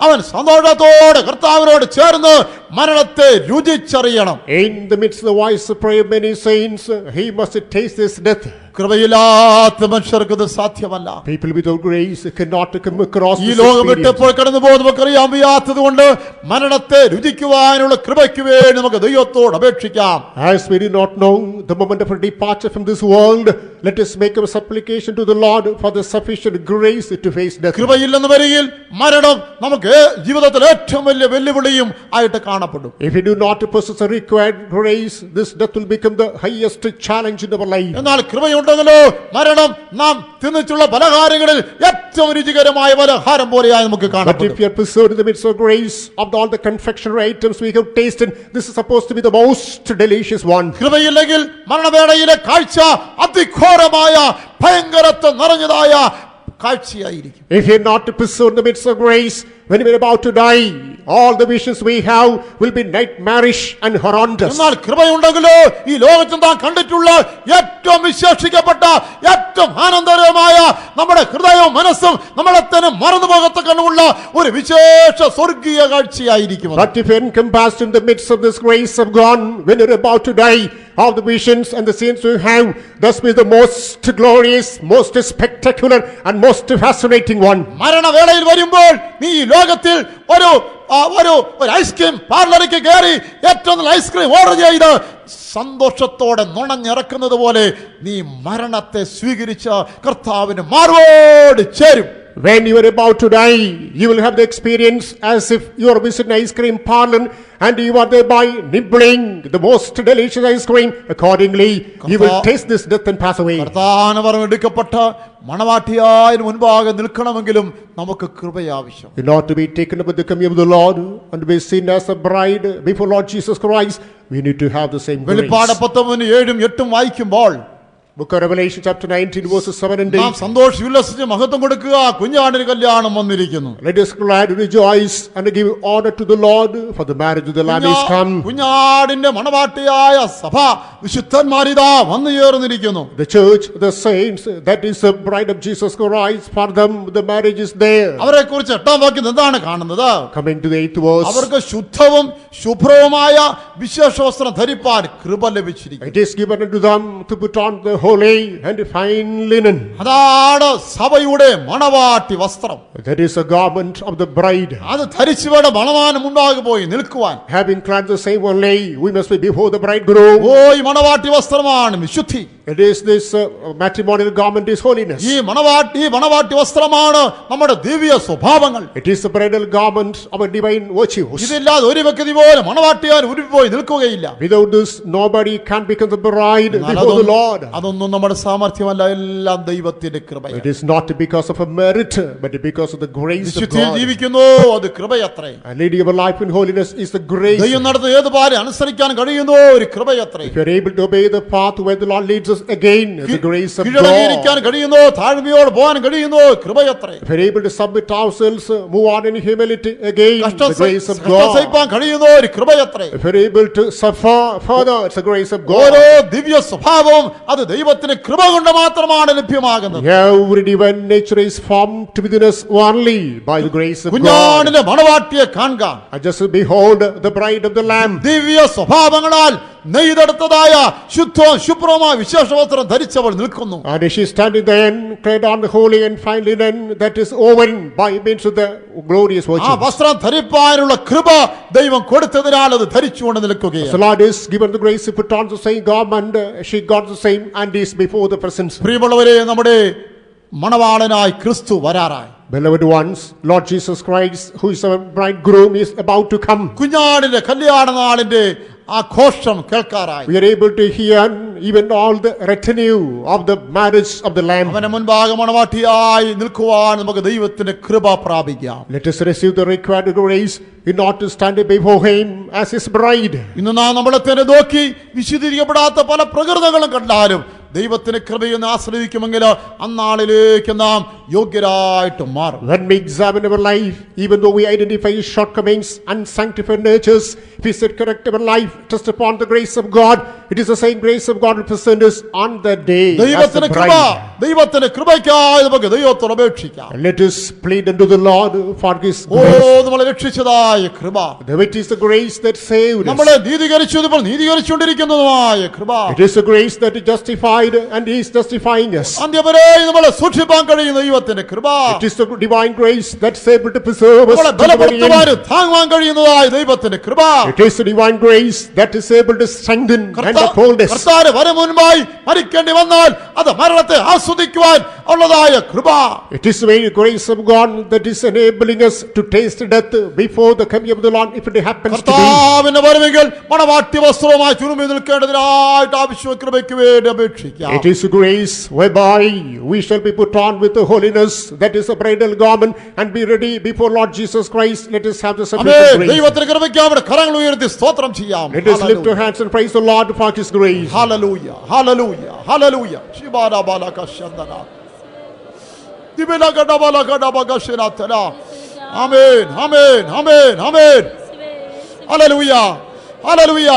S1: അവൻ സന്തോഷത്തോടെ കർത്താവിനോട് ചേർന്ന് മരണത്തെ രുചിച്ചറിയണം.
S2: In the midst of the voice of prayer of many saints, he must taste this death.
S1: കൃപയില്ലാത്ത മനുഷ്യർക്ക് ഇത് സാധ്യമല്ല.
S2: People without grace cannot come across
S1: ഈ
S2: this
S1: ലോകം
S2: experience.
S1: വിട്ടപ്പോൾ കടന്നു പോകുന്ന നമുക്കറിയാൻ വയ്യാത്തത് കൊണ്ട് മരണത്തെ രുചിക്കുവാനുള്ള കൃപയ്ക്ക് വേണ്ടി നമുക്ക് ദൈവത്തോട് അപേക്ഷിക്കാം.
S2: As we do not know the moment of our departure from this world, let us make a supplication to the Lord for the sufficient grace to face death.
S1: കൃപയില്ലെന്ന് വരികിൽ മരണം നമുക്ക് ജീവിതത്തിൽ ഏറ്റവും വലിയ വെല്ലുവിളിയും ആയിട്ട് കാണപ്പെടും.
S2: If we do not possess the required grace, this death will become the highest challenge in our life.
S1: എന്നാൽ കൃപയുണ്ടെങ്കിലോ മരണം നാം തിന്നിട്ടുള്ള പലഹാരങ്ങളിൽ ഏറ്റവും രുചികരമായ പലഹാരം പോലെയായി നമുക്ക്
S2: But
S1: കാണപ്പെടും.
S2: if you are preserved in the midst of grace, of all the confectionery items we have tasted, this is supposed to be the most delicious one.
S1: കൃപയില്ലെങ്കിൽ മരണവേളയിലെ കാഴ്ച അതിഘോരമായ ഭയങ്കരത്വം നിറഞ്ഞതായ കാഴ്ചയായിരിക്കും.
S2: If you are not preserved in the midst of grace, when we are about to die, all the visions we have will be nightmarish and horrendous.
S1: എന്നാൽ കൃപയുണ്ടെങ്കിലോ ഈ ലോകത്തിൽ നാം കണ്ടിട്ടുള്ള ഏറ്റവും വിശേഷിക്കപ്പെട്ട ഏറ്റവും ആനന്ദകരമായ നമ്മുടെ ഹൃദയവും മനസ്സും നമ്മളെ തന്നെ മറന്നു പോകത്തക്കണ്ണുള്ള ഒരു വിശേഷ സ്വർഗീയ കാഴ്ചയായിരിക്കും.
S2: But if you are encompassed in the midst of this grace of God, when you are about to die, all the visions and the scenes you have, thus be the most glorious, most spectacular and most fascinating one.
S1: മരണവേളയിൽ വരുമ്പോൾ നീ ഈ ലോകത്തിൽ ഒരു ഒരു ice cream പാർലറിലേക്ക് കയറി ഏറ്റവും നല്ല ice cream order ചെയ്ത് സന്തോഷത്തോടെ നുണഞ്ഞിറക്കുന്നത് പോലെ നീ മരണത്തെ സ്വീകരിച്ച കർത്താവിന് മാർവോട് ചേരും.
S2: When you are about to die, you will have the experience as if you are visiting an ice cream parlor and you are thereby nibbling the most delicious ice cream. Accordingly, you will taste this death and pass away.
S1: കർത്താവിന് പറഞ്ഞെടുക്കപ്പെട്ട മണവാട്ടിയായി മുൻപാകെ നിൽക്കണമെങ്കിലും നമുക്ക് കൃപ ആവശ്യം.
S2: In order to be taken up with the communion of the Lord and to be seen as a bride before Lord Jesus Christ, we need to have the same grace.
S1: വെളിപ്പാട് 19:7-8 വായിക്കുമ്പോൾ
S2: Book of Revelation chapter 19 verses 7 and 8.
S1: നാം സന്തോഷിച്ച് ഉല്ലസിച്ച് മഹത്വം കൊടുക്കുക, കുഞ്ഞാടിന് കല്യാണം വന്നിരിക്കുന്നു.
S2: Let us glad rejoice and give honor to the Lord, for the marriage of the Lamb is come.
S1: കുഞ്ഞാടിന്റെ മണവാട്ടിയായ സഭ വിശുദ്ധന്മാരിതാ വന്നു ചേർന്നിരിക്കുന്നു.
S2: The church, the saints, that is the bride of Jesus Christ, for them the marriage is there.
S1: അവരെ കുറിച്ച് 8-ാം വാക്യം എന്താണ് കാണുന്നത്?
S2: Coming to the 8th verse.
S1: അവർക്ക് ശുദ്ധവും ശുഭ്രവുമായ വിശേഷ വസ്ത്രം ധരിപ്പാൻ കൃപ ലഭിച്ചിരിക്കുന്നു.
S2: It is given unto them to put on the holy and fine linen.
S1: അതാണ് സഭയുടെ മണവാട്ടി വസ്ത്രം.
S2: That is a garment of the bride.
S1: അത് ധരിച്ചവരുടെ മണവാന് മുൻപാകെ പോയി നിൽക്കുവാൻ.
S2: Having clad the same only, we must be before the bridegroom.
S1: ഈ മണവാട്ടി വസ്ത്രമാണ് വിശുദ്ധി.
S2: It is this matrimonial garment is holiness.
S1: ഈ മണവാട്ടി വസ്ത്രമാണ് നമ്മുടെ ദിവ്യ സ്വഭാവങ്ങൾ.
S2: It is the bridal garment of a divine virtues.
S1: ഇതില്ലാതെ ഒരു വ്യക്തി പോലും മണവാട്ടിയാൻ ഉരുവിപ്പോയി നിൽക്കുകയില്ല.
S2: Without this, nobody can become the bride before the Lord.
S1: അതൊന്നും നമ്മുടെ സാമർത്ഥ്യമല്ല, എല്ലാം ദൈവത്തിന്റെ കൃപയാണ്.
S2: It is not because of a merit, but because of the grace of
S1: വിശുദ്ധിയിൽ
S2: God.
S1: ജീവിക്കുന്നു, അത് കൃപയത്രേ.
S2: And leading our life in holiness is the grace.
S1: ദൈവം നടത്തുന്ന ഏത് പാരെ അനുസരിക്കാൻ കഴിയുന്നു, ഒരു കൃപയത്രേ.
S2: If you are able to obey the path where the Lord leads us again, the grace of
S1: കീഴടങ്ങിയിരിക്കാൻ
S2: God.
S1: കഴിയുന്നു, താഴ്മയോട് പോകാൻ കഴിയുന്നു, കൃപയത്രേ.
S2: If you are able to submit ourselves, move on in humility again, the grace of
S1: കഷ്ടം
S2: God.
S1: സഹിപ്പാൻ കഴിയുന്നു, ഒരു കൃപയത്രേ.
S2: If you are able to suffer further, it's the grace of God.
S1: ഓരോ ദിവ്യ സ്വഭാവവും അത് ദൈവത്തിന് കൃപ കൊണ്ട് മാത്രമാണ് ലഭ്യമാകുന്നത്.
S2: Every divine nature is formed within us only by the grace of God.
S1: കുഞ്ഞാടിന്റെ മണവാട്ടിയെ കാണുക.
S2: And just behold the bride of the Lamb.
S1: ദിവ്യ സ്വഭാവങ്ങളാൽ നെയ്തെടുത്തതായ ശുദ്ധവും ശുഭ്രവുമായ വിശേഷ വസ്ത്രം ധരിച്ചവൾ നിൽക്കുന്നു.
S2: And she is standing there, clad on the holy and fine linen that is woven by means of the glorious
S1: ആ
S2: virtues.
S1: വസ്ത്രം ധരിപ്പാനുള്ള കൃപ ദൈവം കൊടുത്തതിനാൽ അത് ധരിച്ചുകൊണ്ട്
S2: The
S1: നിൽക്കുകയാണ്.
S2: Lord is given the grace to put on the same garment. She got the same and is before the presence.
S1: പ്രിയമുള്ളവരെ, നമ്മുടെ മണവാളനായി ക്രിസ്തു വരാറായി.
S2: Beloved ones, Lord Jesus Christ, who is our bridegroom, is about to come.
S1: കുഞ്ഞാടിന്റെ കല്യാണ നാളിന്റെ ആഘോഷം കേൾക്കാറായി.
S2: We are able to hear even all the retinue of the marriage of the Lamb.
S1: അവന്റെ മുൻപാകെ മണവാട്ടിയായി നിൽക്കുവാൻ നമുക്ക് ദൈവത്തിന്റെ കൃപ പ്രാപിക്കാം.
S2: Let us receive the required grace in order to stand before Him as His bride.
S1: ഇന്ന് നാം നമ്മളെ തന്നെ നോക്കി വിശുദ്ധീകരിക്കപ്പെടാത്ത പല പ്രകൃതങ്ങളും കണ്ടാലും ദൈവത്തിന്റെ കൃപയെന്ന് ആശ്രയിക്കുമെങ്കിൽ അന്നാളിലേക്ക് നാം യോഗ്യരായിട്ട് മാറും.
S2: When we examine our life, even though we identify shortcomings and sanctified natures, if we set correct our life, trust upon the grace of God, it is the same grace of God will present us on that day as the
S1: ദൈവത്തിന്റെ കൃപ,
S2: bride.
S1: ദൈവത്തിന്റെ കൃപയ്ക്കായി നമുക്ക് ദൈവത്തോട് അപേക്ഷിക്കാം.
S2: And let us plead unto the Lord for His
S1: oh,
S2: grace.
S1: നമ്മളെ രക്ഷിച്ചതായ കൃപ,
S2: It is the grace that saved us.
S1: നമ്മളെ നീതീകരിച്ചതിപ്പോൾ നീതീകരിച്ചുകൊണ്ടിരിക്കുന്നതുമായ കൃപ,
S2: It is the grace that is justified and is justifying us.
S1: അന്ത്യവരെ നമ്മളെ സൂക്ഷിപ്പാൻ കഴിയുന്ന ദൈവത്തിന്റെ കൃപ,
S2: It is the divine grace that's able to preserve us
S1: നമ്മളെ
S2: to the very end.
S1: ബലപ്പെടുത്തുവാനും താങ്ങുവാൻ കഴിയുന്നതായ ദൈവത്തിന്റെ കൃപ,
S2: It is the divine grace that is able to strengthen and uphold us.
S1: കർത്താവിന്റെ വരവ് മുൻപായി മരിക്കേണ്ടി വന്നാൽ അത് മരണത്തെ ആസ്വദിക്കുവാൻ ഉള്ളതായ കൃപ.
S2: It is the very grace of God that is enabling us to taste death before the coming of the Lord, if it happens to be.
S1: കർത്താവിന്റെ വരവെങ്കിൽ മണവാട്ടി വസ്ത്രവുമായി ചുരുമി നിൽക്കേണ്ടതിനായിട്ട് ആവശ്യ കൃപയ്ക്ക് വേണ്ടി അപേക്ഷിക്കാം.
S2: It is grace whereby we shall be put on with the holiness that is a bridal garment and be ready before Lord Jesus Christ. Let us have the sufficient grace.
S1: ദൈവത്തിന്റെ കൃപയ്ക്ക് അവിടെ കരങ്ങൾ ഉയർത്തി സ്തോത്രം ചെയ്യാം.
S2: Let us lift our hands and praise the Lord for His grace.
S1: ഹല്ലേലൂയ, ഹല്ലേലൂയ, ഹല്ലേലൂയ. ശിബാല ബാലക ശന്ദന ദിബല ഗഡബല ഗഡബക ശനാതല. ആമേൻ, ആമേൻ, ആമേൻ, ആമേൻ. ഹല്ലേലൂയ, ഹല്ലേലൂയ.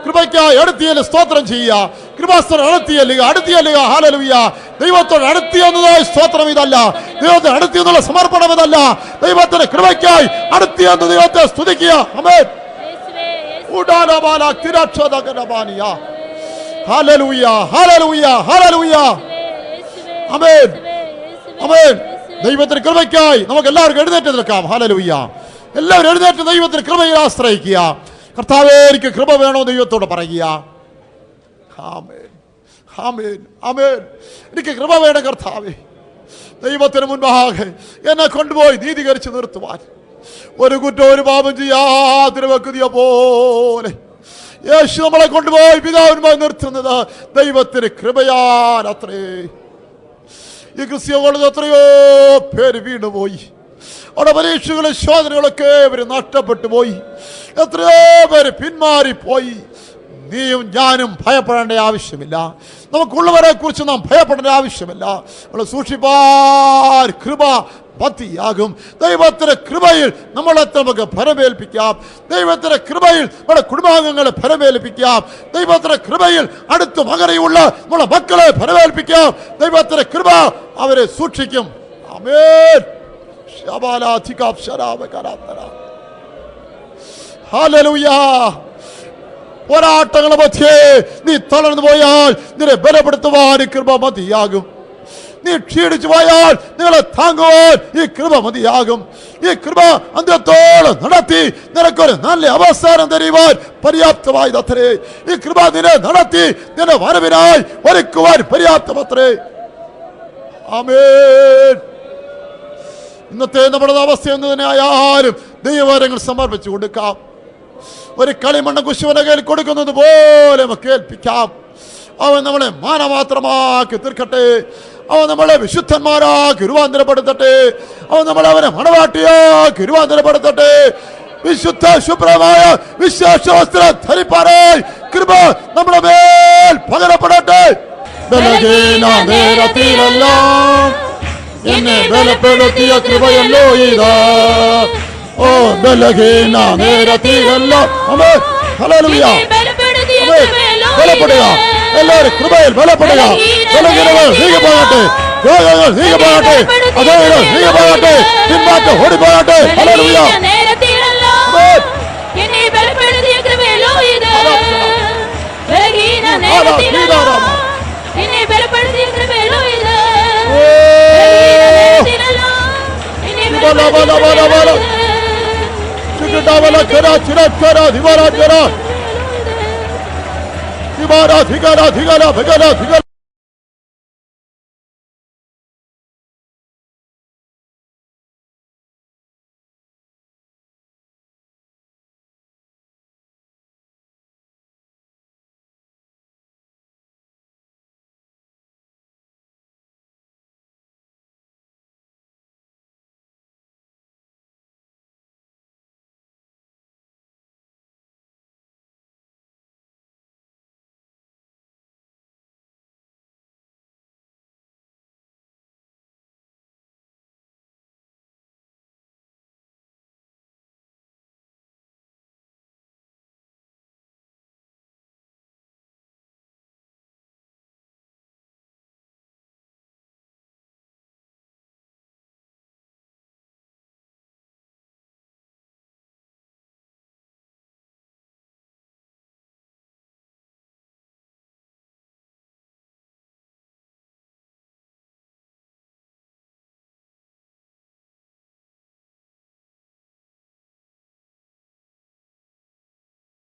S1: കൃപയ്ക്കായി അടുത്തിയല്ല സ്തോത്രം ചെയ്യുക. കൃപാസനം അടുത്തിയല്ലുക. ഹല്ലേലൂയ. ദൈവത്തോട് അടുത്തിയെന്നതായ സ്തോത്രം ഇതല്ല, ദൈവത്തെ അടുത്തിയെന്നുള്ള സമർപ്പണം ഇതല്ല. ദൈവത്തിന്റെ കൃപയ്ക്കായി അടുത്തിയെന്ന് ദൈവത്തെ സ്തുതിക്കുക. ആമേൻ. ഉഡാനബാല തിരക്ഷദഗനബാനിയ. ഹല്ലേലൂയ, ഹല്ലേലൂയ, ഹല്ലേലൂയ. ആമേൻ, ആമേൻ. ദൈവത്തിന്റെ കൃപയ്ക്കായി നമുക്ക് എല്ലാവർക്കും എഴുന്നേറ്റ് നിൽക്കാം. ഹല്ലേലൂയ. എല്ലാവരും എഴുന്നേറ്റ് ദൈവത്തിന് കൃപയിൽ ആശ്രയിക്കുക. കർത്താവേ, എനിക്ക് കൃപ വേണോ ദൈവത്തോട് പറയുക. ആമേൻ, ആമേൻ, ആമേൻ. എനിക്ക് കൃപ വേണം കർത്താവേ. ദൈവത്തിന് മുൻപാകെ എന്നെ കൊണ്ടുപോയി നീതീകരിച്ച് നിർത്തുവാൻ, ഒരു കുറ്റം ഒരു പാപം ചെയ്യാതിന് വെക്കുക പോലെ യേശു നമ്മളെ കൊണ്ടുപോയി പിതാവിനുമായി നിർത്തുന്നത് ദൈവത്തിന് കൃപയാൽ അത്രേ. ഈ ക്രിസ്ത്യാനികളിൽ എത്രയോ പേര് വീണുപോയി. അവിടെ പരീക്ഷകളും ശോധനകളൊക്കെ ഇവർ നഷ്ടപ്പെട്ടു പോയി. എത്രയോ പേര് പിന്മാറിപ്പോയി. നീയും ഞാനും ഭയപ്പെടേണ്ട ആവശ്യമില്ല. നമുക്കുള്ളവരെ കുറിച്ച് നാം ഭയപ്പെടേണ്ട ആവശ്യമില്ല. നമ്മൾ സൂക്ഷിപ്പാൻ കൃപ പതിയാകും. ദൈവത്തിന്റെ കൃപയിൽ നമ്മളെ നമുക്ക് ഫലമേൽപ്പിക്കാം. ദൈവത്തിന്റെ കൃപയിൽ നമ്മുടെ കുടുംബാംഗങ്ങളെ ഫലമേൽപ്പിക്കാം. ദൈവത്തിന്റെ കൃപയിൽ അടുത്തും അകലെയുള്ള നമ്മുടെ മക്കളെ ഫലമേൽപ്പിക്കാം. ദൈവത്തിന്റെ കൃപ അവരെ സൂക്ഷിക്കും. ആമേൻ. ഹല്ലേലൂയ. പോരാട്ടങ്ങളുടെ മധ്യേ നീ തളർന്നു പോയാൽ നിന്നെ ബലപ്പെടുത്തുവാൻ കൃപ മതിയാകും. നീ ക്ഷീണിച്ചു പോയാൽ നിങ്ങളെ താങ്ങുവാൻ ഈ കൃപ മതിയാകും. ഈ കൃപ അന്ത്യത്തോളം നടത്തി നിനക്കൊരു നല്ല അവസാനം തരുവാൻ പര്യാപ്തമായതത്രേ. ഈ കൃപ നിന്നെ നടത്തി നിന്നെ വരവിനായി ഒരുക്കുവാൻ പര്യാപ്തമത്രേ. ആമേൻ. ഇന്നത്തെ നമ്മുടെ അവസ്ഥ എന്ന് തന്നെ ആയാലും ദൈവവരങ്ങൾ സമർപ്പിച്ചു കൊടുക്കാം. ഒരു കളിമണ്ണ് കുശുവിന്റെ കയ്യിൽ കൊടുക്കുന്നത് പോലെ നമുക്ക് ഏൽപ്പിക്കാം. അവൻ നമ്മളെ മാനമാത്രമാക്കി തീർക്കട്ടെ. അവൻ നമ്മളെ വിശുദ്ധന്മാരാക്കി രൂപാന്തരപ്പെടുത്തട്ടെ. അവൻ നമ്മളെ അവനെ മണവാട്ടിയാക്കി രൂപാന്തരപ്പെടുത്തട്ടെ. വിശുദ്ധ ശുഭ്രമായ വിശ്വാസവസ്ത്രം ധരിപ്പാനായി കൃപ നമ്മുടെ മേൽ പകരപ്പെടട്ടെ. ബലഹീന നേരത്തിലെല്ലാം എന്നെ ബലപ്പെടുത്തിയ കൃപയല്ലോ ഇതാ. ഓ ബലഹീന നേരത്തിലെല്ലാം ഹല്ലേലൂയ. ബലപ്പെടുക. എല്ലാവരും കൃപയിൽ ബലപ്പെടുക. ബലഹീനകൾ നീങ്ങിപ്പോകട്ടെ. രോഗങ്ങൾ നീങ്ങിപ്പോകട്ടെ. അധോകൾ നീങ്ങിപ്പോകട്ടെ. പിന്മാറ്റം ഓടിപ്പോകട്ടെ. ഹല്ലേലൂയ. ധികാര ധികാര ധികാര ധികാര ധികാര